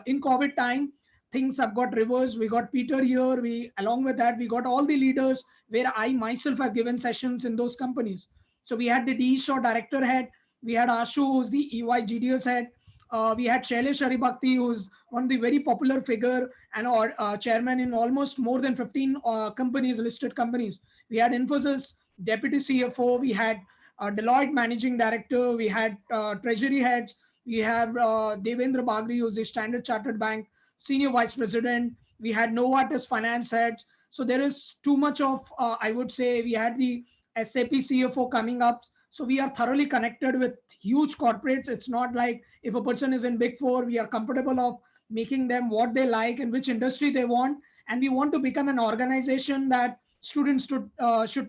in COVID time, things have got reversed. We got Peter here. Along with that, we got all the leaders where I myself have given sessions in those companies. So we had the DE Shaw director head. We had Ashu, who's the EY GDS head. We had Shailesh Haribhakti, who's one of the very popular figure and chairman in almost more than 15 companies, listed companies. We had Infosys deputy CFO. We had Deloitte Managing Director, we had Treasury Heads, we have Devendra Bagri, who's the Standard Chartered Bank Senior Vice President, we had Novartis Finance Heads. So there is too much of, I would say, we had the SAP CFO coming up. So we are thoroughly connected with huge corporates. It's not like if a person is in Big Four, we are comfortable of making them what they like and which industry they want. And we want to become an organization that students should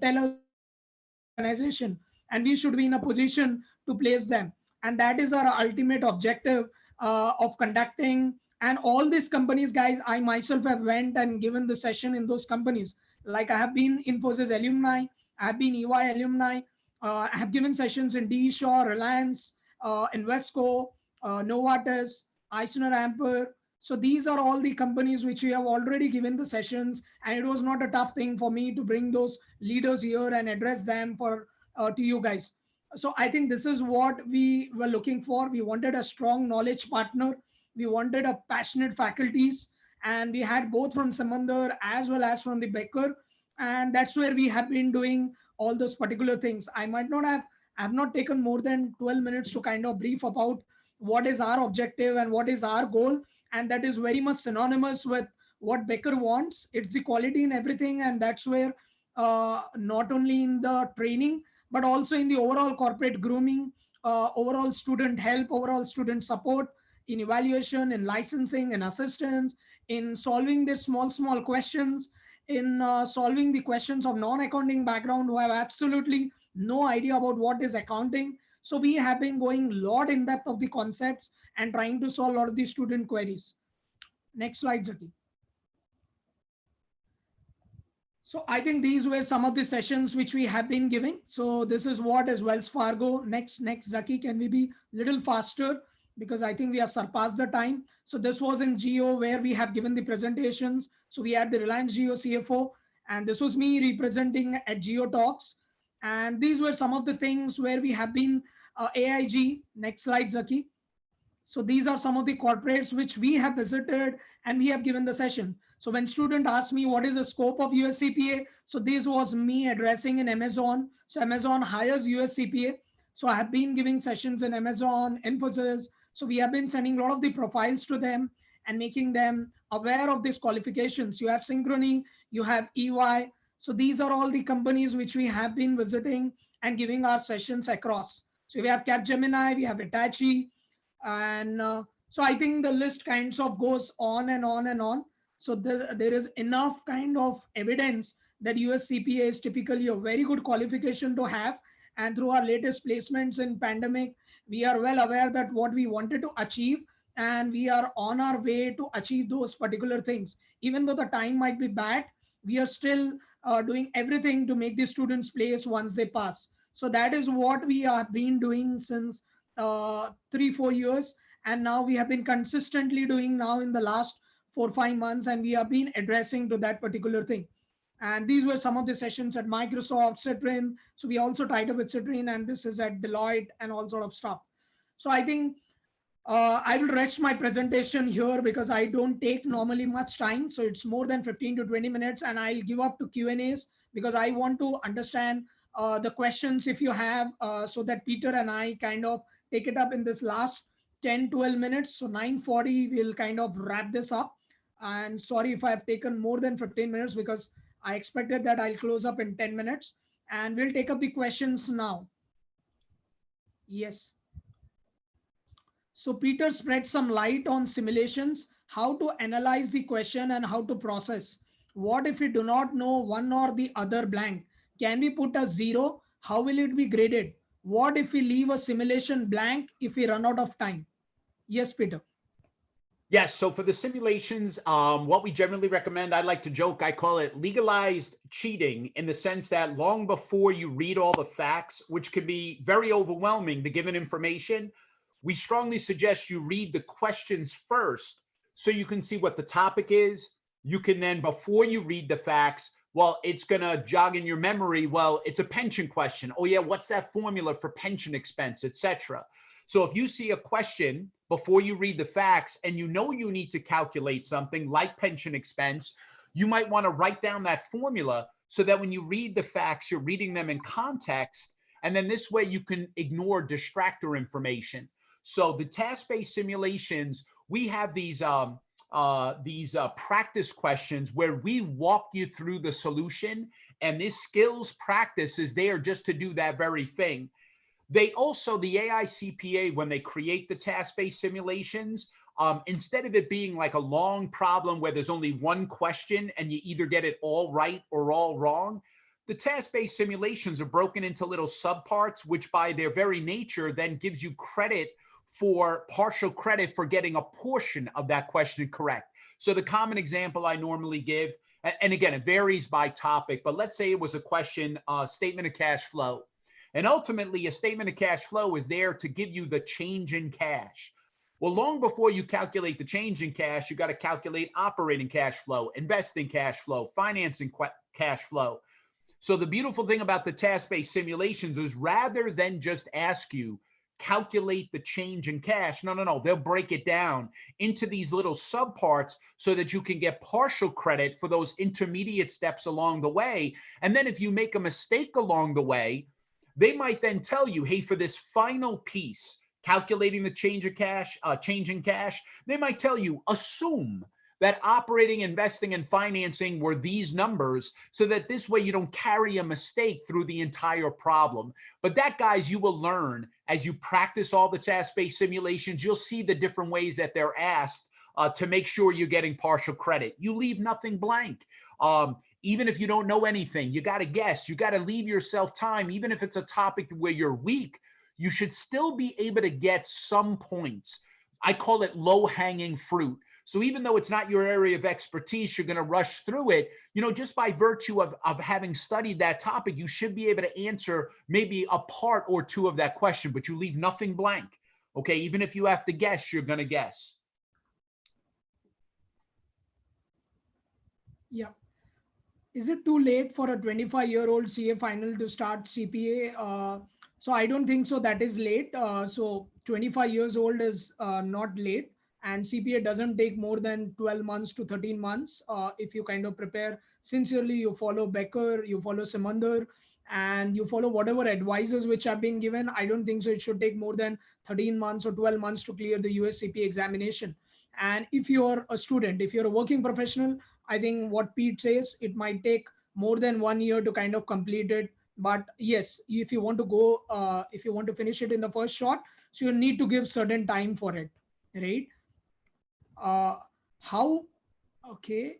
tell us that this is a great organization and we should be in a position to place them. And that is our ultimate objective of conducting. And all these companies, guys, I myself have went and given the session in those companies. Like I have been Infosys alumni, I have been EY alumni, I have given sessions in D Shaw, Reliance, Invesco, Novartis, Eisner Amper. So these are all the companies which we have already given the sessions, and it was not a tough thing for me to bring those leaders here and address them for to you guys. So I think this is what we were looking for. We wanted a strong knowledge partner. We wanted a passionate faculties, and we had both from Simandhar as well as from the Becker, and that's where we have been doing all those particular things. I have not taken more than 12 minutes to kind of brief about what is our objective and what is our goal, and that is very much synonymous with what Becker wants. It's the quality in everything, and that's where not only in the training but also in the overall corporate grooming, overall student help, overall student support, in evaluation, in licensing, in assistance, in solving the small questions, in solving the questions of non-accounting background who have absolutely no idea about what is accounting. So we have been going a lot in depth of the concepts and trying to solve a lot of the student queries. Next slide, Zaki. So I think these were some of the sessions which we have been giving. So this is what is Wells Fargo. Next, Zaki, can we be a little faster? Because I think we have surpassed the time. So this was in Geo where we have given the presentations. So we had the Reliance Geo CFO, and this was me representing at Geo Talks. And these were some of the things where we have been AIG. Next slide, Zaki. So these are some of the corporates which we have visited and we have given the session. So when student asked me what is the scope of US CPA, so this was me addressing in Amazon. So Amazon hires US CPA. So I have been giving sessions in Amazon, Infosys. So we have been sending a lot of the profiles to them and making them aware of these qualifications. You have Synchrony, you have EY. So these are all the companies which we have been visiting and giving our sessions across. So we have Capgemini, we have Hitachi, and so I think the list kinds of goes on and on and on. So there is enough kind of evidence that US CPA is typically a very good qualification to have. And through our latest placements in pandemic, we are well aware that what we wanted to achieve, and we are on our way to achieve those particular things. Even though the time might be bad, we are still doing everything to make the students place once they pass. So that is what we have been doing since 3-4 years, and now we have been consistently doing now in the last 4-5 months, and we have been addressing to that particular thing. And these were some of the sessions at Microsoft, Citrine. So we also tied up with Citrine, and this is at Deloitte and all sort of stuff. So I think I will rest my presentation here because I don't take normally much time. So it's more than 15 to 20 minutes, and I'll give up to Q&As because I want to understand the questions if you have, so that Peter and I kind of take it up in this last 10-12 minutes. So 9:40, we'll kind of wrap this up. And sorry if I've taken more than 15 minutes because I expected that I'll close up in 10 minutes, and we'll take up the questions now. Yes. So Peter spread some light on simulations, how to analyze the question and how to process. What if we do not know one or the other blank? Can we put a 0? How will it be graded? What if we leave a simulation blank if we run out of time? Yes, Peter. Yes. So for the simulations, what we generally recommend, I like to joke, I call it legalized cheating, in the sense that long before you read all the facts, which can be very overwhelming, the given information, we strongly suggest you read the questions first so you can see what the topic is. You can then, before you read the facts, well, it's going to jog in your memory. Well, it's a pension question. Oh yeah, what's that formula for pension expense, etc. So if you see a question before you read the facts and you know you need to calculate something like pension expense, you might want to write down that formula so that when you read the facts, you're reading them in context And then this way you can ignore distractor information. So the task-based simulations, we have these practice questions where we walk you through the solution, and this skills practice is there just to do that very thing. They also, the AI CPA, when they create the task-based simulations, instead of it being like a long problem where there's only one question and you either get it all right or all wrong, the task-based simulations are broken into little subparts, which by their very nature then gives you credit for partial credit for getting a portion of that question correct. So the common example I normally give, and again, it varies by topic, but let's say it was a question, statement of cash flow. And ultimately, a statement of cash flow is there to give you the change in cash. Well, long before you calculate the change in cash, you got to calculate operating cash flow, investing cash flow, financing cash flow. So the beautiful thing about the task-based simulations is rather than just ask you, calculate the change in cash. No. They'll break it down into these little subparts so that you can get partial credit for those intermediate steps along the way. And then if you make a mistake along the way, they might then tell you, hey, for this final piece, calculating the change in cash, they might tell you, assume that operating, investing, and financing were these numbers so that this way you don't carry a mistake through the entire problem. But that, guys, you will learn as you practice all the task-based simulations. You'll see the different ways that they're asked to make sure you're getting partial credit. You leave nothing blank. Even if you don't know anything, you got to guess. You got to leave yourself time. Even if it's a topic where you're weak, you should still be able to get some points. I call it low-hanging fruit. So even though it's not your area of expertise, you're going to rush through it, just by virtue of having studied that topic, you should be able to answer maybe a part or two of that question, but you leave nothing blank. Okay, even if you have to guess, you're going to guess. Yeah. Is it too late for a 25-year-old CA final to start CPA? So I don't think so. That is late. So 25 years old is not late. And CPA doesn't take more than 12 months to 13 months. If you kind of prepare sincerely, you follow Becker, you follow Simandhar, and you follow whatever advices which have been given, I don't think so it should take more than 13 months or 12 months to clear the US CPA examination. And if you're a student, if you're a working professional, I think what Pete says, it might take more than 1 year to kind of complete it. But yes, if you want to go, if you want to finish it in the first shot, so you need to give certain time for it, right? Okay.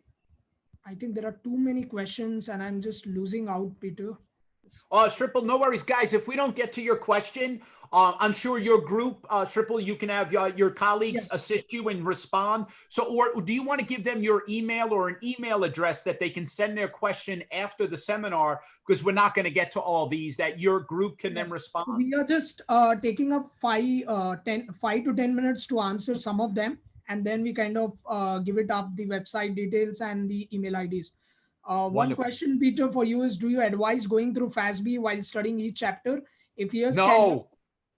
I think there are too many questions and I'm just losing out, Peter. Sripal, no worries, guys. If we don't get to your question, I'm sure your group, Sripal, you can have your colleagues assist you and respond. So, or do you want to give them your email or an email address that they can send their question after the seminar? Because we're not going to get to all these, that your group can then respond. So we are just taking up 5 to 10 minutes to answer some of them. And then we kind of give it up the website details and the email IDs. One question, Peter, for you is, do you advise going through FASB while studying each chapter? If yes, no,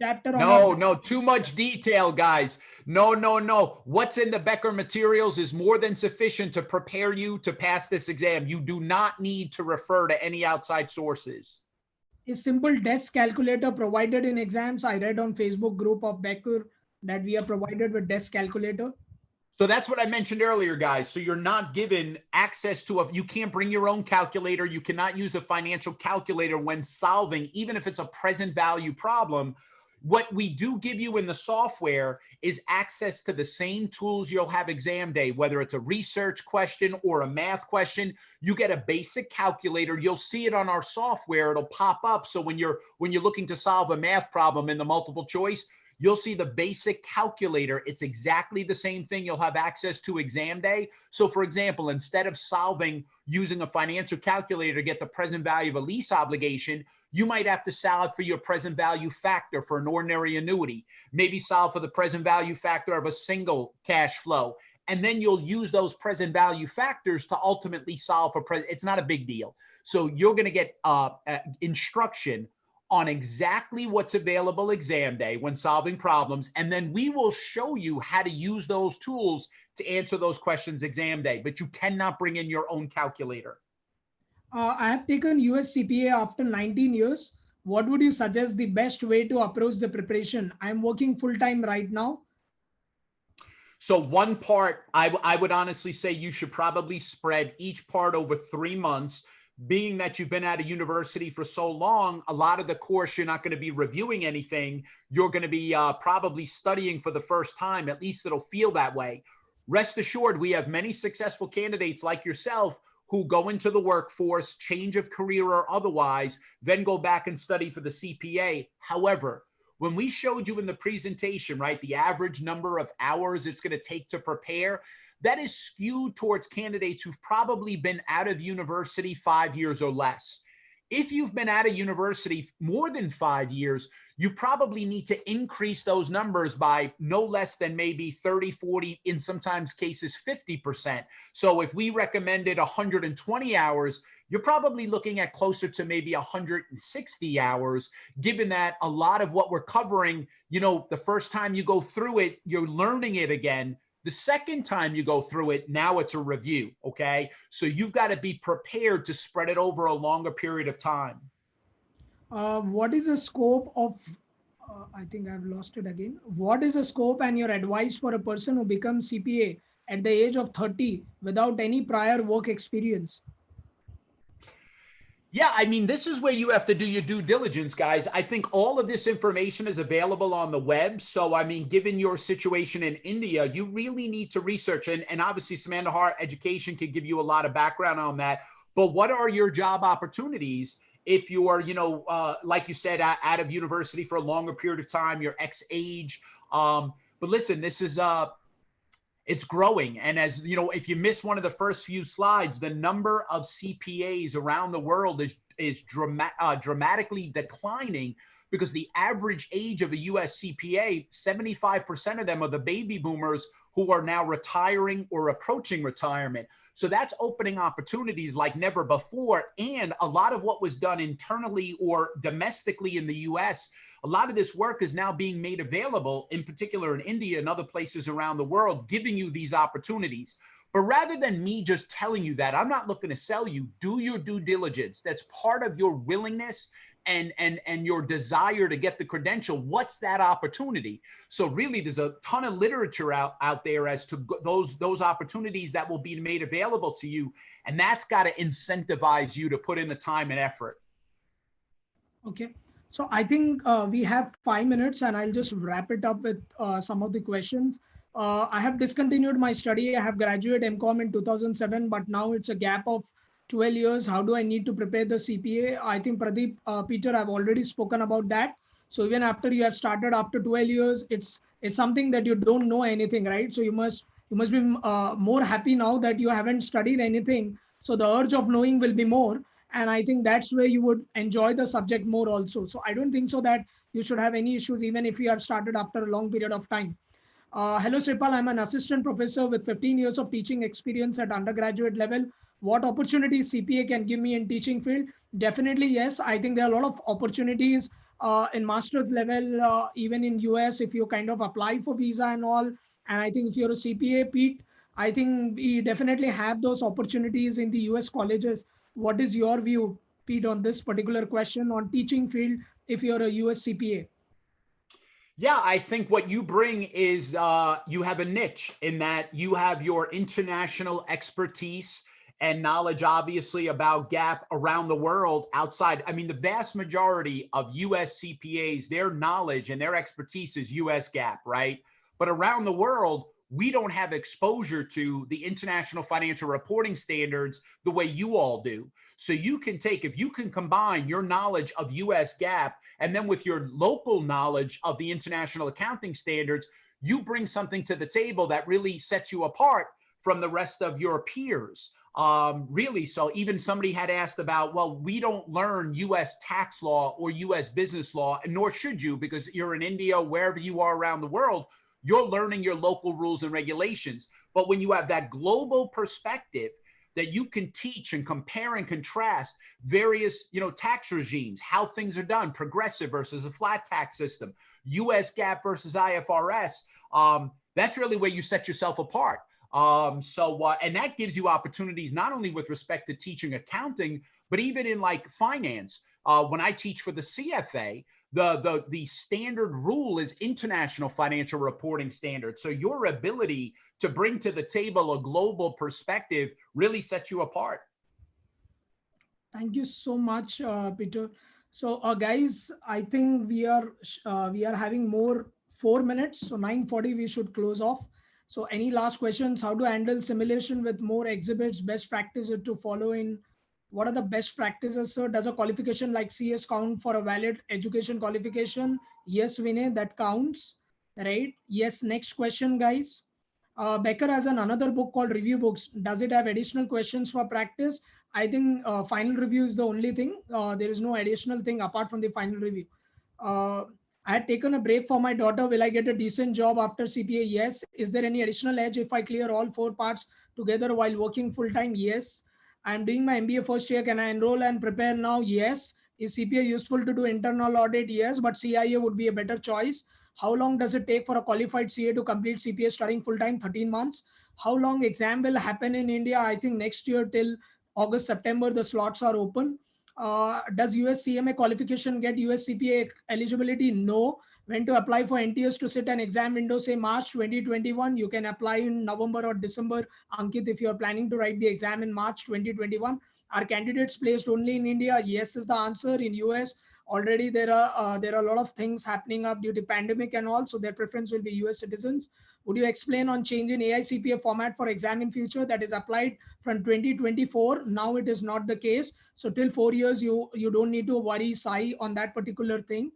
chapter no, too much detail, guys. No. What's in the Becker materials is more than sufficient to prepare you to pass this exam. You do not need to refer to any outside sources. A simple desk calculator provided in exams. I read on Facebook group of Becker that we are provided with desk calculator. So that's what I mentioned earlier, guys. So you're not given access to you can't bring your own calculator. You cannot use a financial calculator when solving, even if it's a present value problem. What we do give you in the software is access to the same tools you'll have exam day, whether it's a research question or a math question. You get a basic calculator. You'll see it on our software. It'll pop up. So when you're looking to solve a math problem in the multiple choice, you'll see the basic calculator. It's exactly the same thing you'll have access to exam day. So for example, instead of solving using a financial calculator to get the present value of a lease obligation, you might have to solve for your present value factor for an ordinary annuity, maybe solve for the present value factor of a single cash flow. And then you'll use those present value factors to ultimately solve for it's not a big deal. So you're going to get instruction on exactly what's available exam day when solving problems. And then we will show you how to use those tools to answer those questions exam day, but you cannot bring in your own calculator. I have taken US CPA after 19 years. what would you suggest the best way to approach the preparation? I'm working full time right now. So one part, I would honestly say you should probably spread each part over 3 months. Being that you've been at a university for so long, a lot of the course, you're not going to be reviewing anything. You're going to be probably studying for the first time. At least it'll feel that way. Rest assured, we have many successful candidates like yourself who go into the workforce, change of career or otherwise, then go back and study for the CPA. However, when we showed you in the presentation, right, the average number of hours it's going to take to prepare, that is skewed towards candidates who've probably been out of university 5 years or less. If you've been out of university more than 5 years, you probably need to increase those numbers by no less than maybe 30, 40, in sometimes cases 50%. So if we recommended 120 hours, you're probably looking at closer to maybe 160 hours, given that a lot of what we're covering, the first time you go through it, you're learning it again. The second time you go through it, now it's a review, okay? So you've got to be prepared to spread it over a longer period of time. What is the scope of, I think I've lost it again. What is the scope and your advice for a person who becomes CPA at the age of 30 without any prior work experience? Yeah, I mean, this is where you have to do your due diligence, guys. I think all of this information is available on the web. So, I mean, given your situation in India, you really need to research. And obviously, Simandhar Education can give you a lot of background on that. But what are your job opportunities if you are, like you said, out of university for a longer period of time, you're X age? But listen, this is it's growing. And as you know, if you miss one of the first few slides, the number of CPAs around the world is dramatically declining, because the average age of a US CPA, 75% of them are the baby boomers who are now retiring or approaching retirement. So that's opening opportunities like never before. And a lot of what was done internally or domestically in the US, a lot of this work is now being made available, in particular in India and other places around the world, giving you these opportunities. But rather than me just telling you that, I'm not looking to sell you. Do your due diligence. That's part of your willingness and your desire to get the credential. What's that opportunity? So really, there's a ton of literature out there as to those opportunities that will be made available to you. And that's got to incentivize you to put in the time and effort. Okay. So I think we have 5 minutes, and I'll just wrap it up with some of the questions. I have discontinued my study. I have graduated MCOM in 2007, but now it's a gap of 12 years. How do I need to prepare the CPA? I think Pradeep, Peter, I've already spoken about that. So even after you have started after 12 years, it's something that you don't know anything, right? So you must be more happy now that you haven't studied anything. So the urge of knowing will be more. And I think that's where you would enjoy the subject more also. So I don't think so that you should have any issues, even if you have started after a long period of time. Hello, Sripal. I'm an assistant professor with 15 years of teaching experience at undergraduate level. What opportunities CPA can give me in teaching field? Definitely, yes. I think there are a lot of opportunities in master's level, even in US, if you kind of apply for visa and all. And I think if you're a CPA, Pete, I think we definitely have those opportunities in the US colleges. What is your view, Pete, on this particular question on teaching field if you're a US CPA? Yeah, I think what you bring is you have a niche in that you have your international expertise and knowledge, obviously, about GAAP around the world outside. I mean, the vast majority of US CPAs, their knowledge and their expertise is US GAAP, right? But around the world, we don't have exposure to the international financial reporting standards the way you all do. So you can take, if you can combine your knowledge of US GAAP and then with your local knowledge of the international accounting standards, you bring something to the table that really sets you apart from the rest of your peers. Really, so even somebody had asked about, well, we don't learn US tax law or US business law, and nor should you, because you're in India, wherever you are around the world, you're learning your local rules and regulations. But when you have that global perspective that you can teach and compare and contrast various, tax regimes, how things are done, progressive versus a flat tax system, US GAAP versus IFRS, that's really where you set yourself apart. And that gives you opportunities not only with respect to teaching accounting, but even in like finance. when I teach for the CFA, the standard rule is international financial reporting standards. So your ability to bring to the table a global perspective really sets you apart. Thank you so much, Peter. So, guys, I think we are having more 4 minutes. So 9:40 we should close off. So, any last questions? How to handle simulation with more exhibits? Best practices to follow in? What are the best practices, sir? Does a qualification like CS count for a valid education qualification? Yes, Vinay, that counts, right? Yes. Next question, guys. Becker has another book called Review Books. Does it have additional questions for practice? I think final review is the only thing. There is no additional thing apart from the final review. Uh, I had taken a break for my daughter. Will I get a decent job after CPA? Yes. Is there any additional edge if I clear all 4 parts together while working full time? Yes. I'm doing my MBA first year. Can I enroll and prepare now? Yes. Is CPA useful to do internal audit? Yes, but CIA would be a better choice. How long does it take for a qualified CA to complete CPA studying full time? 13 months. How long exam will happen in India? I think next year till August, September, the slots are open. Does US CMA qualification get US CPA eligibility? No. When to apply for NTS to sit an exam window, say March 2021, you can apply in November or December. Ankit, if you're planning to write the exam in March 2021, are candidates placed only in India? Yes is the answer. In US, already there are a lot of things happening up due to pandemic and all, so their preference will be US citizens. Would you explain on change in AICPA format for exam in future that is applied from 2024? Now it is not the case. So till 4 years, you don't need to worry, Sai, on that particular thing.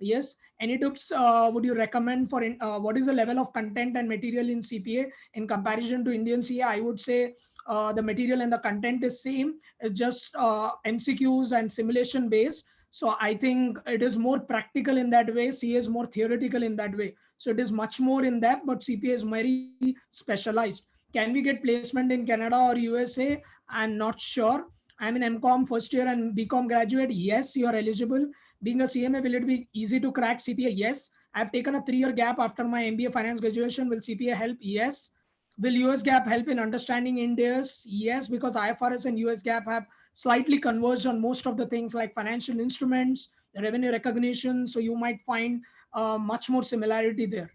Yes. Any tips would you recommend for what is the level of content and material in CPA in comparison to Indian CA? I would say the material and the content is same. It's just MCQs and simulation based. So I think it is more practical in that way. CA is more theoretical in that way. So it is much more in depth, but CPA is very specialized. Can we get placement in Canada or USA? I'm not sure. I'm in MCOM first year and BCom graduate. Yes, you are eligible. Being a CMA, will it be easy to crack CPA? Yes. I've taken a 3-year gap after my MBA finance graduation. Will CPA help? Yes. Will US GAAP help in understanding India's? Yes, because IFRS and US GAAP have slightly converged on most of the things like financial instruments, revenue recognition. So you might find much more similarity there.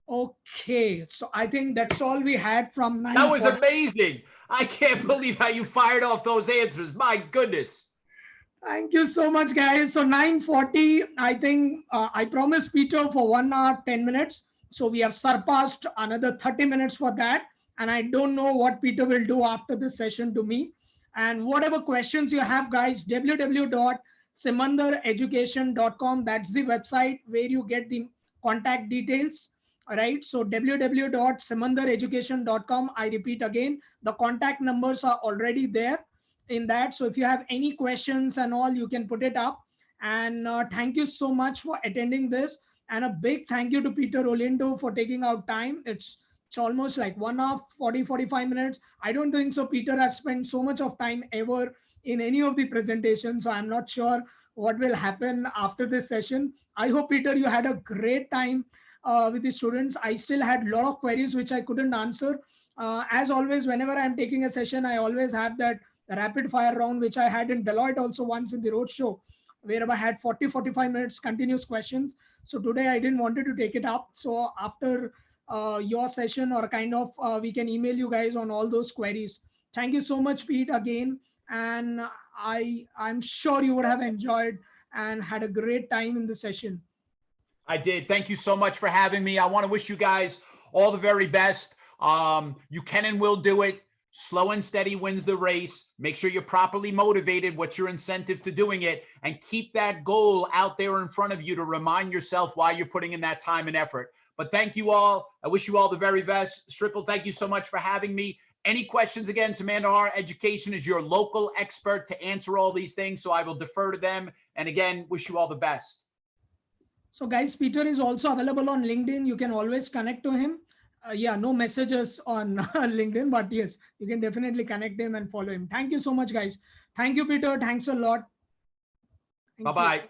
Okay, so I think that's all we had from 9. That was amazing. I can't believe how you fired off those answers. My goodness. Thank you so much, guys. So 9:40, I think I promised Peter for 1 hour, 10 minutes. So we have surpassed another 30 minutes for that. And I don't know what Peter will do after this session to me. And whatever questions you have, guys, www.simandhareducation.com. That's the website where you get the contact details. All right. So www.simandhareducation.com. I repeat again, the contact numbers are already there in that. So if you have any questions and all, you can put it up. And thank you so much for attending this. And a big thank you to Peter Olinto for taking out time. It's almost like 1 hour, 45 minutes. I don't think so Peter has spent so much of time ever in any of the presentations. So I'm not sure what will happen after this session. I hope, Peter, you had a great time with the students. I still had a lot of queries which I couldn't answer. As always, whenever I'm taking a session, I always have that rapid fire round, which I had in Deloitte also once in the roadshow, where I had 45 minutes continuous questions. So today I didn't wanted to take it up. So after your session or kind of, we can email you guys on all those queries. Thank you so much, Pete, again. And I'm sure you would have enjoyed and had a great time in the session. I did. Thank you so much for having me. I want to wish you guys all the very best. You can and will do it. Slow and steady wins the race. Make sure you're properly motivated. What's your incentive to doing it? And keep that goal out there in front of you to remind yourself why you're putting in that time and effort. But thank you all. I wish you all the very best. Sripal, thank you so much for having me. Any questions? Again, Simandhar Education is your local expert to answer all these things. So I will defer to them. And again, wish you all the best. So guys, Peter is also available on LinkedIn. You can always connect to him. Yeah, no messages on LinkedIn, but yes, you can definitely connect him and follow him. Thank you so much, guys. Thank you, Peter. Thanks a lot. Bye-bye.